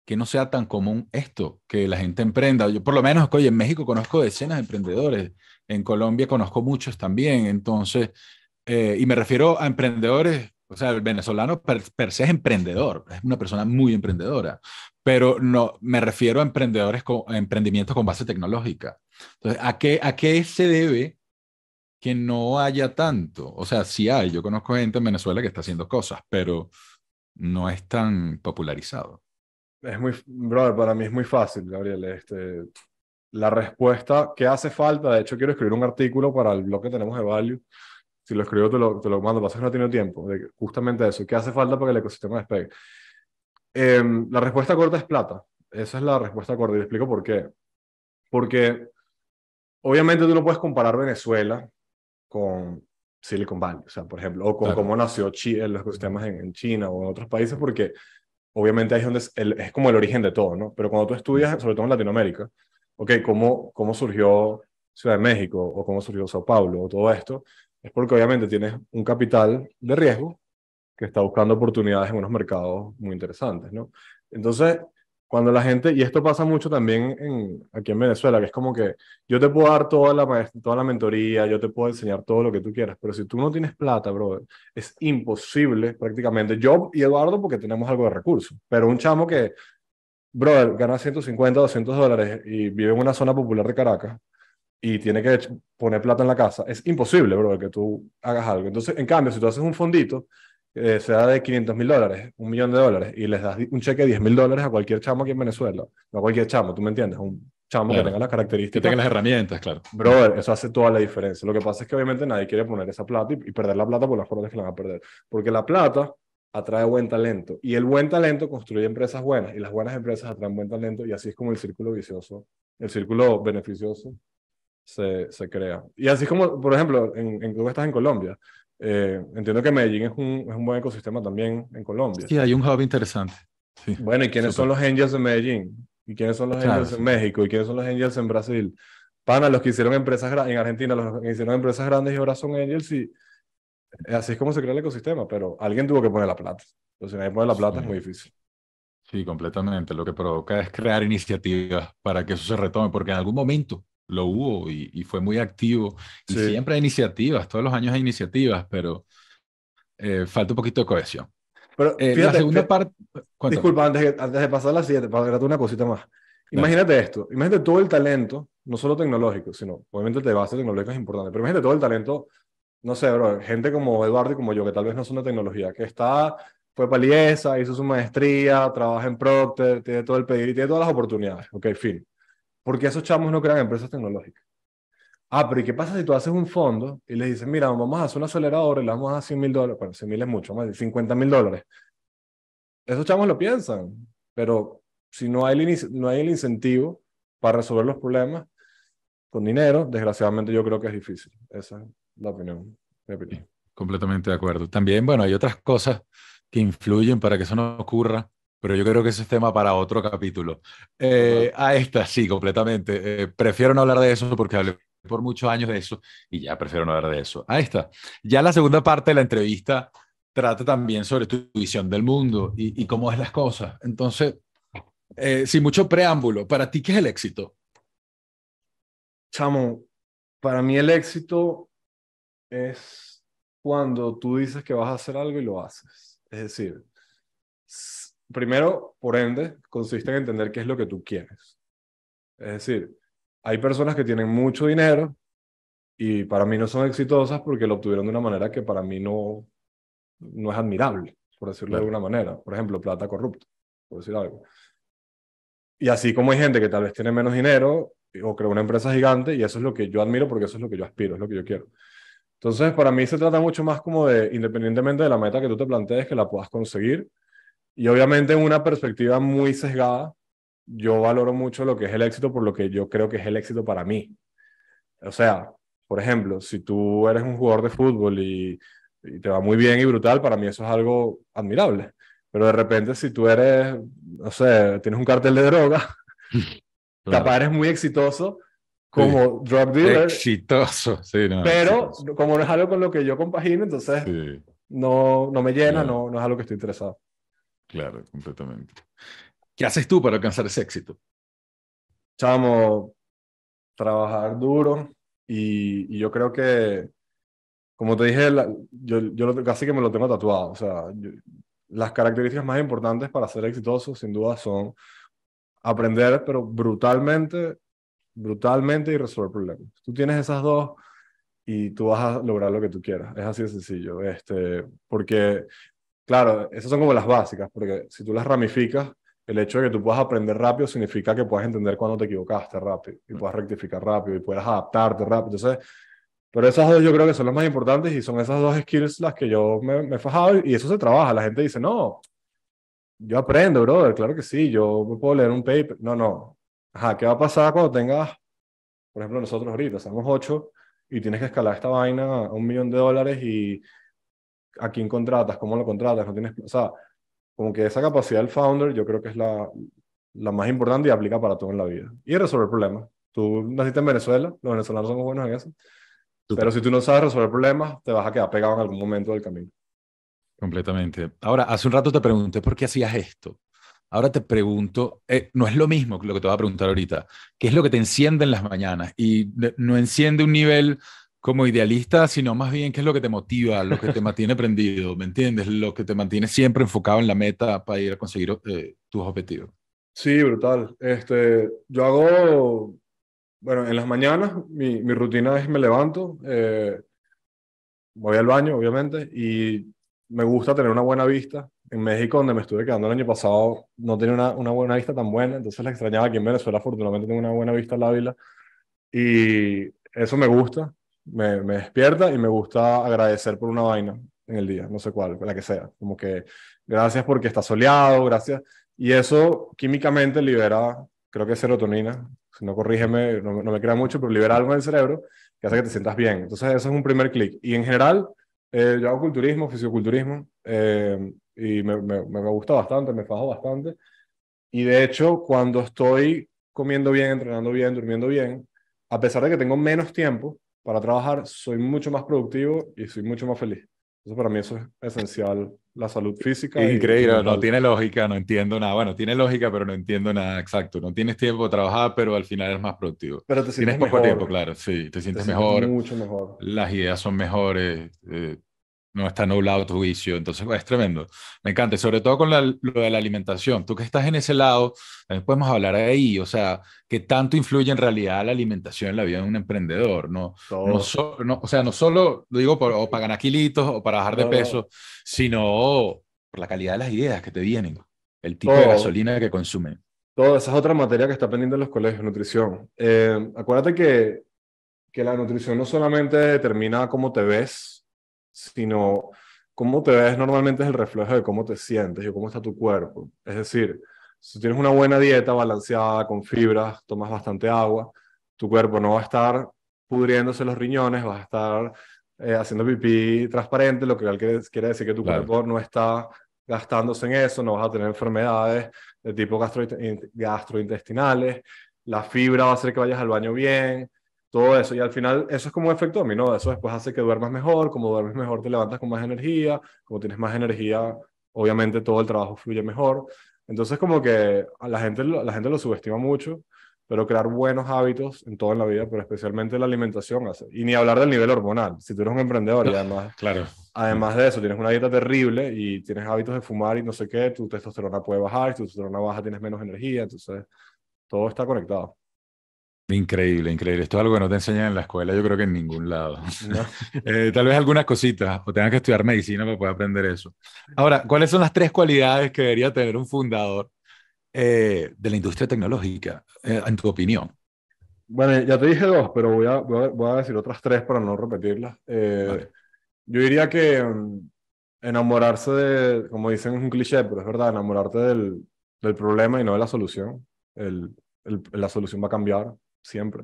que no sea tan común esto, que la gente emprenda. Yo por lo menos, oye, en México conozco decenas de emprendedores, en Colombia conozco muchos también, entonces, y me refiero a emprendedores, O sea, el venezolano per se es emprendedor, es una persona muy emprendedora, pero no me refiero a a emprendimientos con base tecnológica. Entonces, a qué se debe que no haya tanto? O sea, sí hay, yo conozco gente en Venezuela que está haciendo cosas, pero no es tan popularizado. Brother, para mí es muy fácil, Gabriel. La respuesta que hace falta, de hecho quiero escribir un artículo para el blog que tenemos de Value. Si lo escribo te lo mando, pasa que no he tenido tiempo, de justamente eso, ¿qué hace falta para que el ecosistema despegue? La respuesta corta es plata, esa es la respuesta corta y te explico por qué. Porque obviamente tú no puedes comparar Venezuela con Silicon Valley, o sea, por ejemplo, o con Claro. cómo nació los ecosistemas en China o en otros países, porque obviamente ahí es donde es como el origen de todo, ¿no? Pero cuando tú estudias, sobre todo en Latinoamérica, ok, cómo surgió Ciudad de México o cómo surgió Sao Paulo o todo esto, es porque obviamente tienes un capital de riesgo que está buscando oportunidades en unos mercados muy interesantes, ¿no? Entonces, cuando la gente, y esto pasa mucho también aquí en Venezuela, que es como que yo te puedo dar toda la mentoría, yo te puedo enseñar todo lo que tú quieras, pero si tú no tienes plata, bro, es imposible prácticamente. Yo y Eduardo, porque tenemos algo de recursos, pero un chamo que, brother, gana 150, $200 y vive en una zona popular de Caracas y tiene que poner plata en la casa, es imposible, bro, que tú hagas algo. Entonces, en cambio, si tú haces un fondito, sea de $500,000, $1,000,000, y les das un cheque de $10,000 a cualquier chamo aquí en Venezuela, no a cualquier chamo, tú me entiendes, un chamo que Claro, tenga las que tenga características, las herramientas, claro. brother, eso hace toda la diferencia. Lo que pasa es que obviamente nadie quiere poner esa plata y perder la plata por las formas que la van a perder, porque la plata atrae buen talento y el buen talento construye empresas buenas y las buenas empresas atraen buen talento y así es como el círculo vicioso, el círculo beneficioso se crea. Y así como, por ejemplo, tú estás en Colombia, entiendo que Medellín es un buen ecosistema también en Colombia. Sí, hay un hub interesante. Sí, Bueno, ¿y quiénes son súper. los angels en Medellín? ¿Y quiénes son los Claro, angels en sí. México? ¿Y quiénes son los angels en Brasil? Pana, los que hicieron empresas en Argentina, los que hicieron empresas grandes y ahora son angels y así es como se crea el ecosistema, pero alguien tuvo que poner la plata. Entonces, si nadie pone la plata es muy Sí. difícil. Sí, completamente. Lo que provoca es crear iniciativas para que eso se retome, porque en algún momento lo hubo y fue muy activo. Y Sí. siempre hay iniciativas, todos los años hay iniciativas, pero falta un poquito de cohesión. Pero La fíjate, segunda parte, cuéntame. disculpa, antes de pasar a la siguiente, para agregarte una cosita más. Dale. Imagínate esto, imagínate todo el talento, no solo tecnológico, sino, obviamente de base tecnológica es importante, pero imagínate todo el talento, no sé, bro, gente como Eduardo y como yo, que tal vez no son de tecnología, fue para IESA, hizo su maestría, trabaja en Procter, tiene todo el pedido y tiene todas las oportunidades, ok, fin. ¿Por qué esos chamos no crean empresas tecnológicas? Ah, pero ¿y qué pasa si tú haces un fondo y les dices, mira, vamos a hacer un acelerador y le vamos a dar $100,000, bueno, 100,000 es mucho, más de $50,000? Esos chamos lo piensan, pero si no hay el incentivo para resolver los problemas con dinero, desgraciadamente yo creo que es difícil. Esa es la opinión, mi Sí, opinión. completamente de acuerdo. También, bueno, hay otras cosas que influyen para que eso no ocurra, pero yo creo que ese es tema para otro capítulo. Total. A esta, sí, completamente. Prefiero no hablar de eso porque hablé por muchos años de eso y ya prefiero no hablar de eso. A esta. Ya la segunda parte de la entrevista trata también sobre tu visión del mundo y cómo es las cosas. Entonces, sin mucho preámbulo, ¿para ti qué es el éxito? Chamo, para mí el éxito es cuando tú dices que vas a hacer algo y lo haces. Es decir, primero, por ende, consiste en entender qué es lo que tú quieres. Es decir, hay personas que tienen mucho dinero y para mí no son exitosas porque lo obtuvieron de una manera que para mí no es admirable, por decirlo de Claro. alguna manera. Por ejemplo, plata corrupta, por decir algo. Y así como hay gente que tal vez tiene menos dinero o creó una empresa gigante, y eso es lo que yo admiro porque eso es lo que yo aspiro, es lo que yo quiero. Entonces, para mí se trata mucho más como de, independientemente de la meta que tú te plantees, que la puedas conseguir. Y obviamente en una perspectiva muy sesgada, yo valoro mucho lo que es el éxito por lo que yo creo que es el éxito para mí. O sea, por ejemplo, si tú eres un jugador de fútbol y te va muy bien y brutal, para mí eso es algo admirable. Pero de repente, si tú eres, no sé, tienes un cartel de droga, capaz Claro. eres muy exitoso Sí. como drug dealer, Exitoso. Sí, no, pero exitoso. como no es algo con lo que yo compagino, entonces Sí, no me llena, claro. no es algo que estoy interesado. Claro, completamente. ¿Qué haces tú para alcanzar ese éxito? Chamo, trabajar duro y yo creo que como te dije, casi que me lo tengo tatuado. O sea, las características más importantes para ser exitoso, sin duda, son aprender, pero brutalmente, brutalmente y resolver problemas. Tú tienes esas dos y tú vas a lograr lo que tú quieras. Es así de sencillo. Porque, claro, esas son como las básicas, porque si tú las ramificas, el hecho de que tú puedas aprender rápido significa que puedas entender cuando te equivocacaste rápido y puedas rectificar rápido y puedas adaptarte rápido. Entonces, pero esas dos yo creo que son las más importantes y son esas dos skills las que yo me he fajado y eso se trabaja. La gente dice, no, yo aprendo, brother, claro que sí, yo me puedo leer un paper. No, no. Ajá, ¿qué va a pasar cuando tengas, por ejemplo, nosotros ahorita, somos 8 y tienes que escalar esta vaina a $1 millón y a quién contratas, cómo lo contratas, no tienes, o sea, como que esa capacidad del founder yo creo que es la más importante y aplica para todo en la vida. Y resolver problemas. Tú naciste en Venezuela, los venezolanos somos buenos en eso, pero Súper. si tú no sabes resolver problemas, te vas a quedar pegado en algún momento del camino. Completamente. Ahora, hace un rato te pregunté por qué hacías esto. Ahora te pregunto, no es lo mismo que lo que te voy a preguntar ahorita. ¿Qué es lo que te enciende en las mañanas? Y no enciende un nivel como idealista, sino más bien qué es lo que te motiva, lo que te mantiene prendido, ¿me entiendes? Lo que te mantiene siempre enfocado en la meta para ir a conseguir tus objetivos. Sí, brutal. Yo hago, bueno, en las mañanas mi rutina es me levanto, voy al baño, obviamente, y me gusta tener una buena vista. En México, donde me estuve quedando el año pasado, no tenía una buena vista tan buena, entonces la extrañaba. Aquí en Venezuela, afortunadamente, tengo una buena vista al Ávila, y eso me gusta, me despierta y me gusta agradecer por una vaina en el día, no sé cuál, la que sea. Como que gracias porque está soleado, gracias. Y eso químicamente libera, creo que es serotonina, si no corrígeme, no me crea mucho, pero libera algo en el cerebro que hace que te sientas bien. Entonces eso es un primer clic. Y en general, yo hago culturismo, fisiculturismo, y me gusta bastante, me fajo bastante. Y de hecho, cuando estoy comiendo bien, entrenando bien, durmiendo bien, a pesar de que tengo menos tiempo para trabajar, soy mucho más productivo y soy mucho más feliz. Entonces, para mí eso es esencial, la salud física y Increíble, no mental. tiene lógica, no entiendo nada. Bueno, tiene lógica, pero no entiendo nada exacto. No tienes tiempo de trabajar, pero al final es más productivo. Pero te Tienes sientes poco tiempo, mejor, claro, sí, te te sientes sientes mejor, mucho mejor. las ideas son mejores, no está nublado tu juicio, entonces es tremendo. Me encanta, y sobre todo con lo de la alimentación. Tú que estás en ese lado, también podemos hablar ahí, o sea, qué tanto influye en realidad la alimentación en la vida de un emprendedor, ¿no? Todo. O sea, no solo, lo digo, o para ganar kilitos o para bajar de No, no, peso, sino por la calidad de las ideas que te vienen, el tipo de todo. gasolina que consumen. Todo. Esa es otra materia que está pendiente en los colegios, nutrición. Acuérdate que la nutrición no solamente determina cómo te ves, sino cómo te ves normalmente es el reflejo de cómo te sientes y cómo está tu cuerpo. Es decir, si tienes una buena dieta balanceada, con fibras, tomas bastante agua, tu cuerpo no va a estar pudriéndose los riñones, vas a estar haciendo pipí transparente, lo que quiere decir que tu Claro. cuerpo no está gastándose en eso, no vas a tener enfermedades de tipo gastrointestinales, la fibra va a hacer que vayas al baño bien, todo eso. Y al final eso es como un efecto dominó. Eso después hace que duermas mejor. Como duermes mejor, te levantas con más energía. Como tienes más energía, obviamente todo el trabajo fluye mejor. Entonces como que a la gente lo subestima mucho, pero crear buenos hábitos en todo en la vida, pero especialmente la alimentación hace. Y ni hablar del nivel hormonal. Si tú eres un emprendedor y además, Claro. además de eso tienes una dieta terrible y tienes hábitos de fumar y no sé qué, tu testosterona puede bajar. Si tu testosterona baja, tienes menos energía. Entonces todo está conectado. Increíble, increíble. Esto es algo que no te enseñan en la escuela, yo creo que en ningún lado. ¿No? Tal vez algunas cositas, o tengas que estudiar medicina para poder aprender eso. Ahora, ¿cuáles son las tres cualidades que debería tener un fundador de la industria tecnológica, en tu opinión? Bueno, ya te dije dos, pero voy a decir otras tres para no repetirlas. Vale, Yo diría que enamorarse como dicen, es un cliché, pero es verdad, enamorarte del problema y no de la solución. La solución va a cambiar siempre.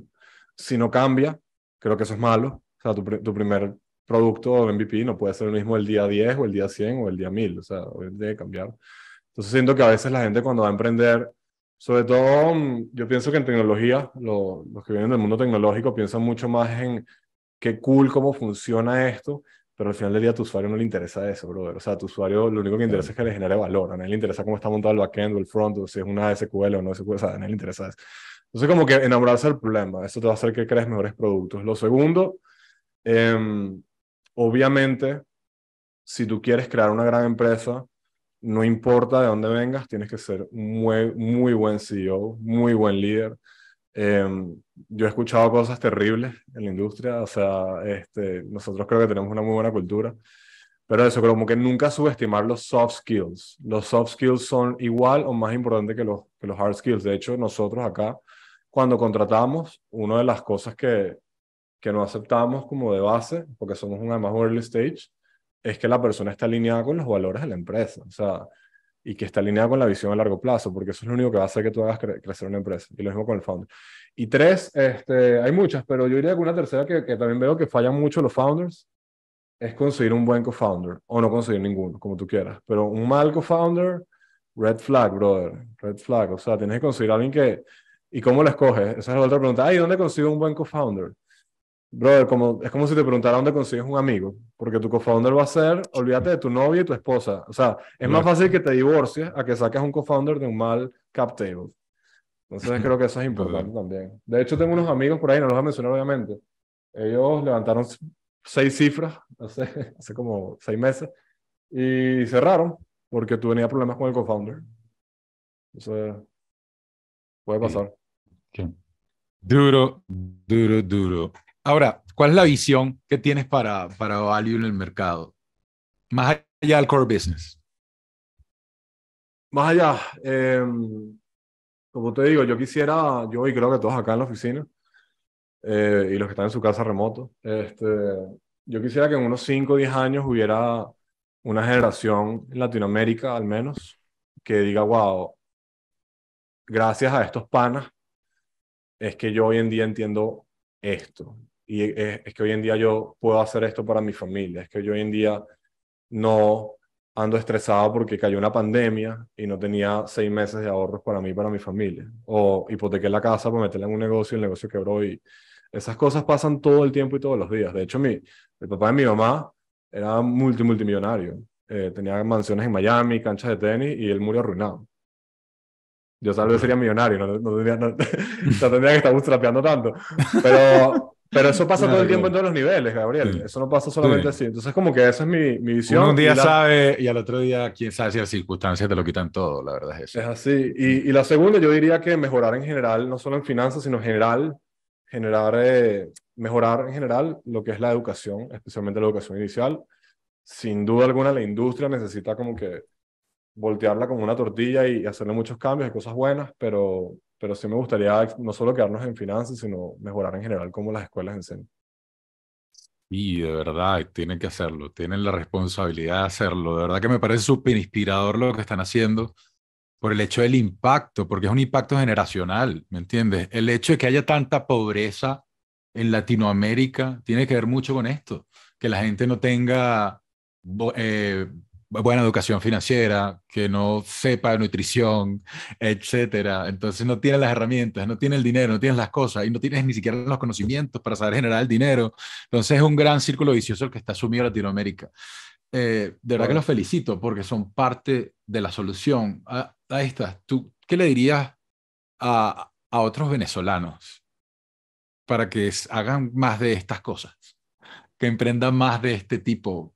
Si no cambia, creo que eso es malo. O sea, tu primer producto o MVP no puede ser el mismo el día 10 o el día 100 o el día 1000. O sea, debe cambiar. Entonces siento que a veces la gente cuando va a emprender, sobre todo yo pienso que en tecnología, los que vienen del mundo tecnológico piensan mucho más en qué cool cómo funciona esto, pero al final del día a tu usuario no le interesa eso, brother. O sea, a tu usuario lo único que le interesa claro. es que le genere valor. A nadie le interesa cómo está montado el backend o el front, o si es una SQL o no SQL, o sea, a nadie le interesa eso. Entonces como que enamorarse del problema, eso te va a hacer que crees mejores productos. Lo segundo, eh, obviamente, si tú quieres crear una gran empresa, no importa de dónde vengas, tienes que ser un muy, muy buen CEO, muy buen líder. Yo he escuchado cosas terribles en la industria, o sea, nosotros creo que tenemos una muy buena cultura, pero eso, como que nunca subestimar los soft skills. Los soft skills son igual o más importantes que los hard skills. De hecho, nosotros acá, cuando contratamos, una de las cosas que no aceptamos como de base, porque somos un además early stage, es que la persona está alineada con los valores de la empresa, o sea, y que está alineada con la visión a largo plazo, porque eso es lo único que va a hacer que tú hagas crecer una empresa. Y lo mismo con el founder. Y tres, hay muchas, pero yo diría que una tercera que también veo que fallan mucho los founders es conseguir un buen co-founder, o no conseguir ninguno, como tú quieras. Pero un mal co-founder, red flag, brother, red flag. O sea, tienes que conseguir a alguien que... ¿Y cómo lo escoges? Esa es la otra pregunta. Ay, ¿dónde consigo un buen co-founder? Brother, es como si te preguntara dónde consigues un amigo, porque tu co-founder va a ser, olvídate de tu novia y tu esposa. O sea, es más fácil que te divorcies a que saques un co-founder de un mal cap table. Entonces creo que eso es importante también. De hecho, tengo unos amigos por ahí, no los voy a mencionar obviamente. Ellos levantaron 6 cifras hace como 6 meses y cerraron porque tú tenías problemas con el co-founder. Entonces, puede Sí, pasar. sí. Duro, duro, duro. Ahora, ¿cuál es la visión que tienes para Value en el mercado? Más allá del core business. Más allá, como te digo, yo y creo que todos acá en la oficina, y los que están en su casa remoto, yo quisiera que en unos 5 o 10 años hubiera una generación en Latinoamérica, al menos, que diga, wow, gracias a estos panas, es que yo hoy en día entiendo esto. Y es que hoy en día yo puedo hacer esto para mi familia. Es que yo hoy en día no ando estresado porque cayó una pandemia y no tenía 6 meses de ahorros para mí y para mi familia. O hipotequé la casa para meterla en un negocio y el negocio quebró. Y esas cosas pasan todo el tiempo y todos los días. De hecho, el papá de mi mamá era multimillonario. Tenía mansiones en Miami, canchas de tenis y él murió arruinado. Yo tal vez sería millonario, no tendría que estar bootstrapeando tanto. Pero eso pasa todo Claro, el tiempo claro. en todos los niveles, Gabriel. Sí, Eso no pasa solamente sí. así. Entonces, como que esa es mi Uno un visión. día sabe y al otro día, quién sabe si las circunstancias te lo quitan todo, la verdad es Es eso. así. Mm. Y la segunda, yo diría que mejorar en general, no solo en finanzas, sino en general, mejorar en general lo que es la educación, especialmente la educación inicial. Sin duda alguna, la industria necesita como que voltearla como una tortilla y hacerle muchos cambios y cosas buenas, pero sí me gustaría no solo quedarnos en finanzas, sino mejorar en general cómo las escuelas enseñan. Y de verdad, tienen que hacerlo, tienen la responsabilidad de hacerlo. De verdad que me parece súper inspirador lo que están haciendo por el hecho del impacto, porque es un impacto generacional, ¿me entiendes? El hecho de que haya tanta pobreza en Latinoamérica tiene que ver mucho con esto, que la gente no tenga buena educación financiera, que no sepa de nutrición, etcétera. Entonces no tienes las herramientas, no tienes el dinero, no tienes las cosas y no tienes ni siquiera los conocimientos para saber generar el dinero. Entonces es un gran círculo vicioso el que está sumido Latinoamérica. De verdad que los Correcto. felicito porque son parte de la solución. Ahí está. ¿Tú qué le dirías a otros venezolanos para que hagan más de estas cosas? Que emprendan más de este tipo,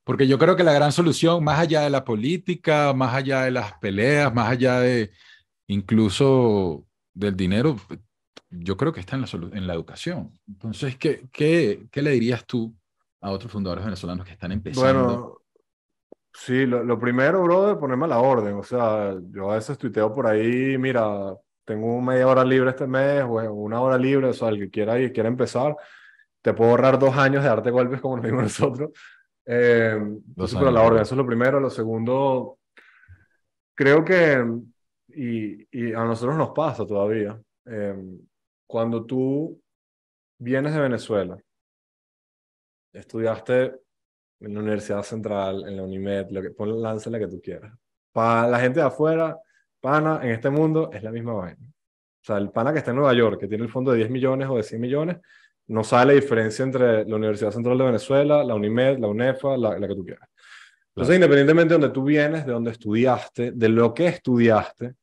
porque yo creo que la gran solución, más allá de la política, más allá de las peleas, más allá de incluso del dinero, yo creo que está en la educación. Entonces, ¿qué le dirías tú a otros fundadores venezolanos que están empezando? Bueno, sí, lo primero, brother, ponerme a la orden. O sea, yo a veces tuiteo por ahí, mira, tengo media hora libre este mes o una hora libre, o sea, el que quiera y quiera empezar, te puedo ahorrar 2 años de darte golpes como nos dimos nosotros. Dos Entonces, pero a años, la orden, brother. eso es lo primero. Lo segundo, creo que, y a nosotros nos pasa todavía, cuando tú vienes de Venezuela, estudiaste en la Universidad Central, en la UNIMED, pon lance la que tú quieras. Para la gente de afuera, pana, en este mundo es la misma vaina. O sea, el pana que está en Nueva York, que tiene el fondo de 10 millones o de 100 millones, no sabe la diferencia entre la Universidad Central de Venezuela, la UNIMED, la UNEFA, la que tú quieras. Entonces, Claro. independientemente de donde tú vienes, de donde estudiaste, de lo que estudiaste,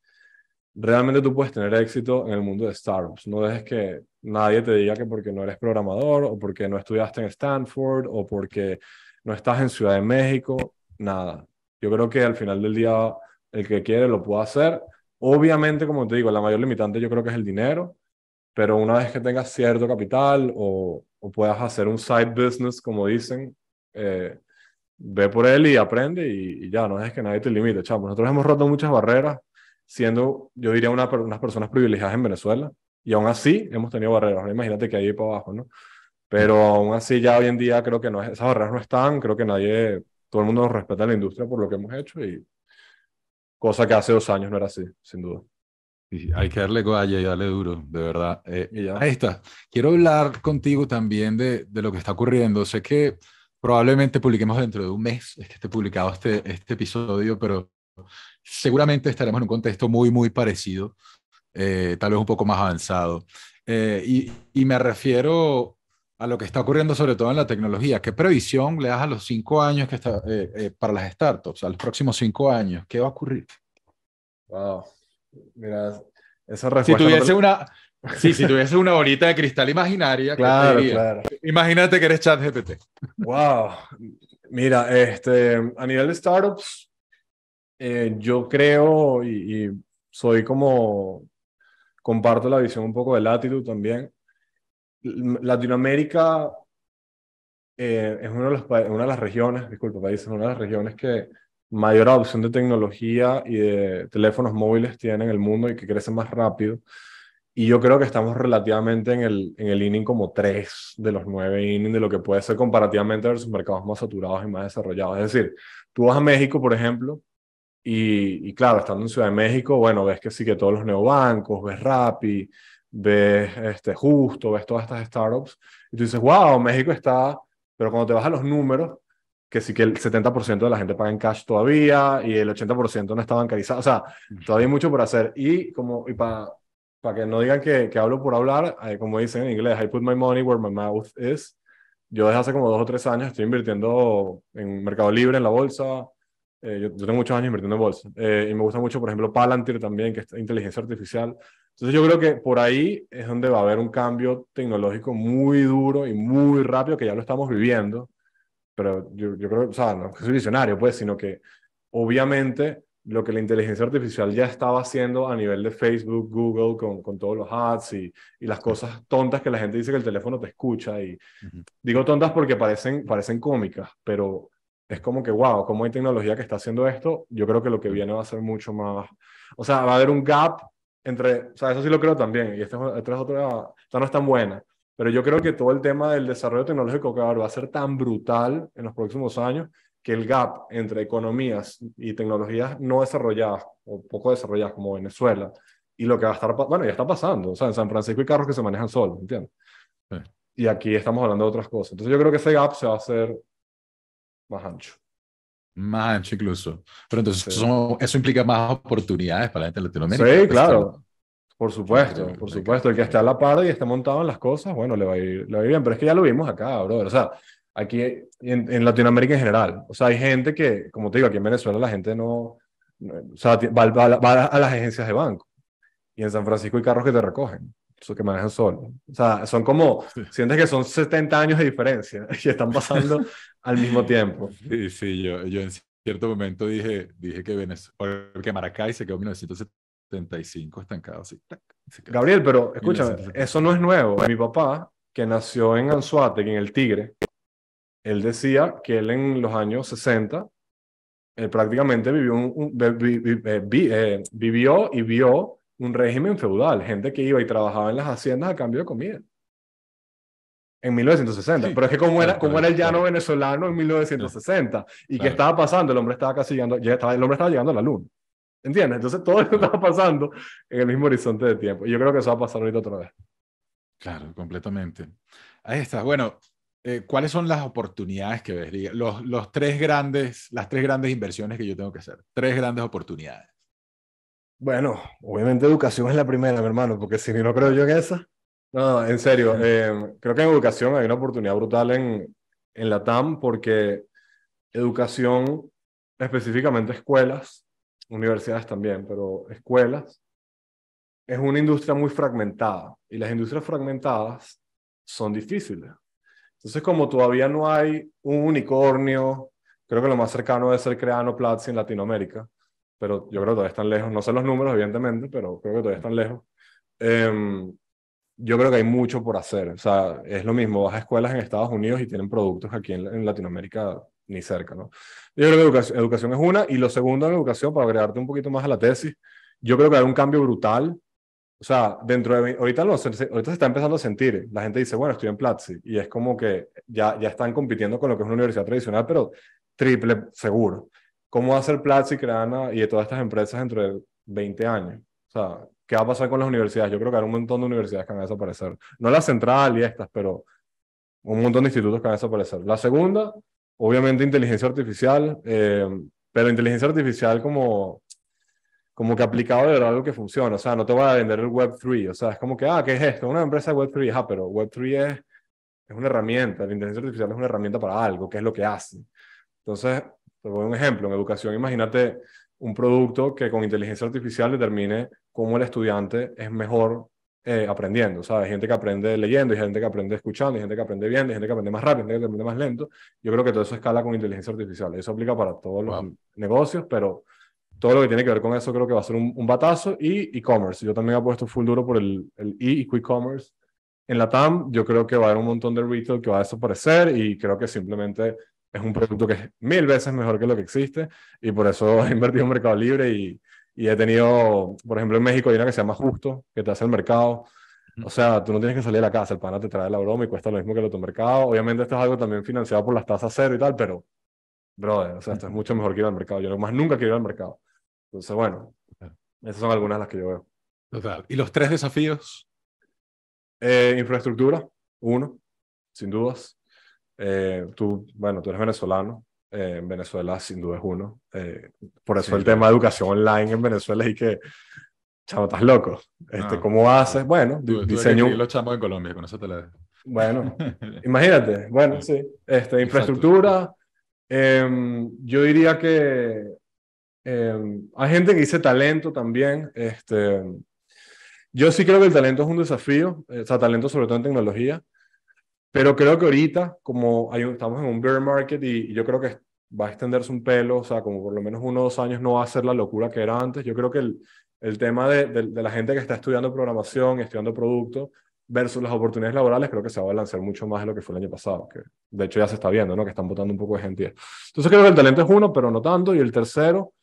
realmente tú puedes tener éxito en el mundo de startups. No dejes que nadie te diga que porque no eres programador o porque no estudiaste en Stanford o porque no estás en Ciudad de México, nada. Yo creo que al final del día el que quiere lo puede hacer. Obviamente, como te digo, la mayor limitante yo creo que es el dinero, pero una vez que tengas cierto capital o puedas hacer un side business, como dicen, eh, ve por él y aprende y ya, no es que nadie te limite, chamo. Nosotros hemos roto muchas barreras siendo, yo diría, unas personas privilegiadas en Venezuela y aún así hemos tenido barreras. Ahora imagínate que ahí para abajo, ¿no? Pero aún así ya hoy en día creo que no es, esas barreras no están, creo que nadie, todo el mundo nos respeta en la industria por lo que hemos hecho y cosa que hace 2 años no era así, sin duda. Sí, hay que darle guaya y darle duro, de verdad. Y ya. Ahí está. Quiero hablar contigo también de lo que está ocurriendo. Sé que probablemente publiquemos dentro de un mes, es que esté publicado este episodio, pero seguramente estaremos en un contexto muy, muy parecido, tal vez un poco más avanzado. Y me refiero a lo que está ocurriendo sobre todo en la tecnología. ¿Qué previsión le das a los 5 años que está, para las startups, a los próximos 5 años? ¿Qué va a ocurrir? Wow. Mira, esa Si respuesta no te... tuviese una, sí, si tuviese una bolita de cristal imaginaria, ¿qué te Claro, diría? claro. Imagínate que eres ChatGPT. Wow. Mira, a nivel de startups, yo creo y soy como, comparto la visión un poco de Latitude también. Latinoamérica es una de las regiones, disculpa, países, una de las regiones que mayor adopción de tecnología y de teléfonos móviles tiene en el mundo y que crece más rápido. Y yo creo que estamos relativamente en el inning como 3 de los 9 innings de lo que puede ser comparativamente versus mercados más saturados y más desarrollados. Es decir, tú vas a México, por ejemplo, y claro, estando en Ciudad de México, bueno, ves que sí que todos los neobancos, ves Rappi, ves Justo, ves todas estas startups, y tú dices, wow, México está, pero cuando te vas a los números, que sí que el 70% de la gente paga en cash todavía y el 80% no está bancarizado, o sea, todavía hay mucho por hacer. Y para que no digan que hablo por hablar, como dicen en inglés, I put my money where my mouth is. Yo desde hace como 2 o 3 años estoy invirtiendo en Mercado Libre, en la bolsa. Yo tengo muchos años invirtiendo en bolsa. Y me gusta mucho, por ejemplo, Palantir también, que es inteligencia artificial. Entonces yo creo que por ahí es donde va a haber un cambio tecnológico muy duro y muy rápido, que ya lo estamos viviendo. Pero yo creo, o sea, no que soy visionario, pues, sino que obviamente lo que la inteligencia artificial ya estaba haciendo a nivel de Facebook, Google, con todos los ads y las Sí. cosas tontas que la gente dice que el teléfono te escucha. Y Ujú. digo tontas porque parecen cómicas, pero es como que, wow, cómo hay tecnología que está haciendo esto. Yo creo que lo que viene va a ser mucho más, o sea, va a haber un gap entre, o sea, eso sí lo creo también, y esta no es tan buena, pero yo creo que todo el tema del desarrollo tecnológico que va a ser tan brutal en los próximos años que el gap entre economías y tecnologías no desarrolladas o poco desarrolladas como Venezuela y lo que va a estar, bueno, ya está pasando, o sea, en San Francisco hay carros que se manejan solos, ¿entiendes? Sí. Y aquí estamos hablando de otras cosas. Entonces yo creo que ese gap se va a hacer más ancho. Más ancho incluso. Pero entonces Sí, eso implica más oportunidades para la gente de Latinoamérica. sí, Pues, claro. Por qué supuesto, increíble, por marica. supuesto. El que esté a la par y esté montado en las cosas, bueno, le va a ir bien. Pero es que ya lo vimos acá, brother. O sea, aquí en Latinoamérica en general. O sea, hay gente que, como te digo, aquí en Venezuela la gente o sea, va a las agencias de banco. Y en San Francisco hay carros que te recogen. Esos que manejan solo. O sea, son como, Sí, sientes que son 70 años de diferencia y están pasando al mismo tiempo. sí, sí, yo en cierto momento dije que Venezuela, que Maracay se quedó en 1975 estancado así. Tac, se quedó así. Gabriel, pero escúchame, eso no 1975. es nuevo. Mi papá, que nació en Anzoátegui, en El Tigre, él decía que él en los años 60 prácticamente vivió y vio un régimen feudal, gente que iba y trabajaba en las haciendas a cambio de comida. En 1960. Sí, Pero es que como era el llano claro. venezolano en Claro, 1960. ¿Y qué claro. estaba pasando? El hombre estaba casi llegando, el hombre estaba llegando a la luna. ¿Entiendes? Entonces todo esto Claro, estaba pasando en el mismo horizonte de tiempo. Y yo creo que eso va a pasar ahorita otra vez. claro, completamente. Ahí está. Bueno, ¿cuáles son las oportunidades que ves? Las tres grandes inversiones que yo tengo que hacer. Tres grandes oportunidades. Bueno, obviamente educación es la primera, mi hermano, porque si no creo yo en esa. No, en serio, creo que en educación hay una oportunidad brutal en la TAM porque educación, específicamente escuelas, universidades también, pero escuelas, es una industria muy fragmentada y las industrias fragmentadas son difíciles. Entonces, como todavía no hay un unicornio, creo que lo más cercano debe ser Creano, Platzi en Latinoamérica, pero yo creo que todavía están lejos. No sé los números, evidentemente, pero creo que todavía están lejos. Yo creo que hay mucho por hacer. O sea, es lo mismo, vas a escuelas en Estados Unidos y tienen productos que aquí en Latinoamérica ni cerca, ¿no? Yo creo que educación es una. Y lo segundo en educación, para agregarte un poquito más a la tesis, yo creo que hay un cambio brutal. O sea, ahorita se está empezando a sentir. La gente dice, bueno, estoy en Platzi. Y es como que ya están compitiendo con lo que es una universidad tradicional, pero triple seguro. ¿Cómo va a ser Platzi, Creana y de todas estas empresas dentro de 20 años? O sea, ¿qué va a pasar con las universidades? Yo creo que hay un montón de universidades que van a desaparecer. No la central y estas, pero un montón de institutos que van a desaparecer. La segunda, obviamente, inteligencia artificial, pero inteligencia artificial como que aplicado de verdad algo que funciona. O sea, no te voy a vender el Web3. O sea, es como que, ¿qué es esto? Una empresa de Web3. Pero Web3 es una herramienta. La inteligencia artificial es una herramienta para algo, que es lo que hace. Entonces, te doy un ejemplo. En educación, imagínate un producto que con inteligencia artificial determine cómo el estudiante es mejor aprendiendo. O sea, hay gente que aprende leyendo, hay gente que aprende escuchando, hay gente que aprende viendo, hay gente que aprende más rápido, hay gente que aprende más lento. Yo creo que todo eso escala con inteligencia artificial. Eso aplica para todos los negocios, pero todo lo que tiene que ver con eso creo que va a ser un batazo. Y e-commerce. Yo también he puesto full duro por el y quick commerce. En la TAM, yo creo que va a haber un montón de retail que va a desaparecer y creo que simplemente es un producto que es 1000 veces mejor que lo que existe y por eso he invertido en Mercado Libre y he tenido, por ejemplo, en México hay una que se llama Justo, que te hace el mercado. O sea, tú no tienes que salir de la casa, el pana te trae la broma y cuesta lo mismo que el automercado. Obviamente esto es algo también financiado por las tasas cero y tal, pero, brother, o sea, esto es mucho mejor que ir al mercado. Yo más nunca quiero ir al mercado. Entonces, bueno, esas son algunas de las que yo veo. Total. ¿Y los tres desafíos? Infraestructura, uno, sin dudas. Bueno, tú eres venezolano. En Venezuela, sin duda es uno. Por eso Sí, el claro. tema de educación online en Venezuela y que, chavo, estás loco. ¿Cómo haces? Bueno, Tuve que diseño. escribir los chamos en Colombia, con eso te la dejo. Bueno, imagínate. Bueno, sí. Infraestructura. Yo diría que hay gente que dice talento también. Yo sí creo que el talento es un desafío. O sea, talento sobre todo en tecnología. Pero creo que ahorita, como estamos en un bear market y yo creo que va a extenderse un pelo, o sea, como por lo menos 1 o 2 años no va a ser la locura que era antes. Yo creo que el tema de la gente que está estudiando programación y estudiando producto versus las oportunidades laborales, creo que se va a balancear mucho más de lo que fue el año pasado, que de hecho ya se está viendo, ¿no? Que están botando un poco de gente. Entonces creo que el talento es uno, pero no tanto. Y el tercero,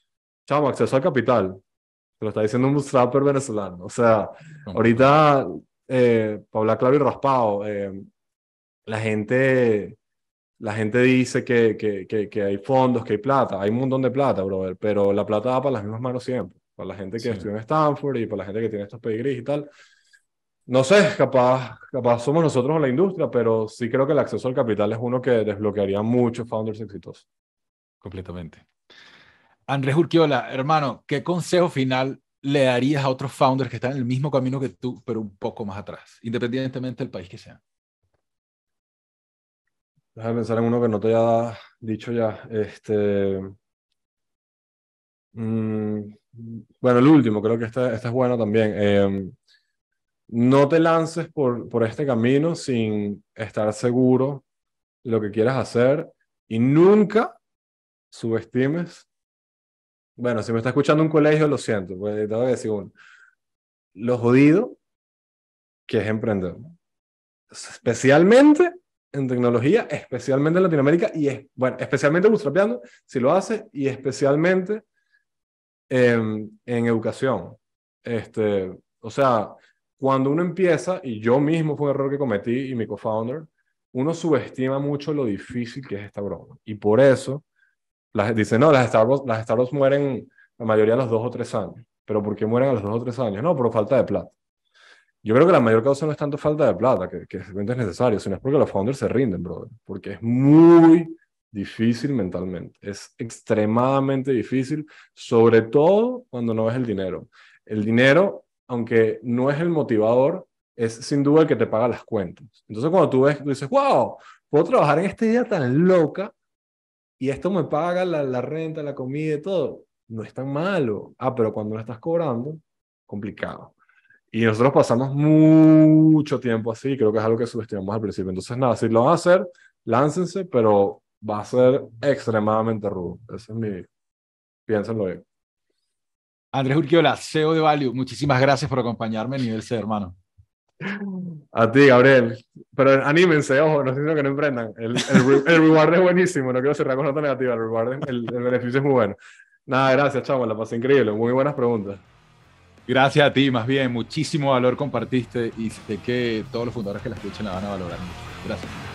chamo, acceso al capital. Te lo está diciendo un bootstrapper venezolano. O sea, ahorita, para hablar claro y raspado, la gente, la gente dice que hay fondos, que hay plata. Hay un montón de plata, brother, pero la plata va para las mismas manos siempre. Para la gente que estudia en Stanford y para la gente que tiene estos pedigrees y tal. No sé, capaz somos nosotros o la industria, pero sí creo que el acceso al capital es uno que desbloquearía muchos founders exitosos. Completamente. Andrés Urquiola, hermano, ¿qué consejo final le darías a otros founders que están en el mismo camino que tú, pero un poco más atrás, independientemente del país que sea? Déjame pensar en uno que no te haya dicho ya. Bueno, el último, creo que este es bueno también. No te lances por este camino sin estar seguro de lo que quieras hacer y nunca subestimes. Bueno, si me está escuchando un colegio, lo siento, pues te voy a decir uno. Lo jodido que es emprender. Especialmente en tecnología, especialmente en Latinoamérica bueno, especialmente bootstrapeando, si lo hace, y especialmente en educación. O sea, cuando uno empieza, y yo mismo fue un error que cometí y mi co-founder, uno subestima mucho lo difícil que es esta broma. Y por eso, dicen, no, las startups mueren la mayoría a los 2 o 3 años. ¿Pero por qué mueren a los 2 o 3 años? No, por falta de plata. Yo creo que la mayor causa no es tanto falta de plata, que realmente es necesario, sino es porque los founders se rinden, brother. Porque es muy difícil mentalmente. Es extremadamente difícil, sobre todo cuando no ves el dinero. El dinero, aunque no es el motivador, es sin duda el que te paga las cuentas. Entonces cuando tú dices, wow, puedo trabajar en esta idea tan loca y esto me paga la renta, la comida y todo. No es tan malo. Pero cuando lo estás cobrando, complicado. Y nosotros pasamos mucho tiempo así, creo que es algo que subestimamos al principio. Entonces, nada, si lo van a hacer, láncense, pero va a ser extremadamente rudo. Ese es mi... Piénsenlo bien. Andrés Urquiola, CEO de Value, muchísimas gracias por acompañarme a nivel C, hermano. A ti, Gabriel. Pero anímense, ojo, no estoy diciendo que no emprendan. El reward es buenísimo, no quiero cerrar con nota negativa. El reward, el beneficio es muy bueno. Nada, gracias, chamo, la pasé increíble. Muy buenas preguntas. Gracias a ti, más bien, muchísimo valor compartiste y sé que todos los fundadores que la escuchen la van a valorar mucho. Gracias.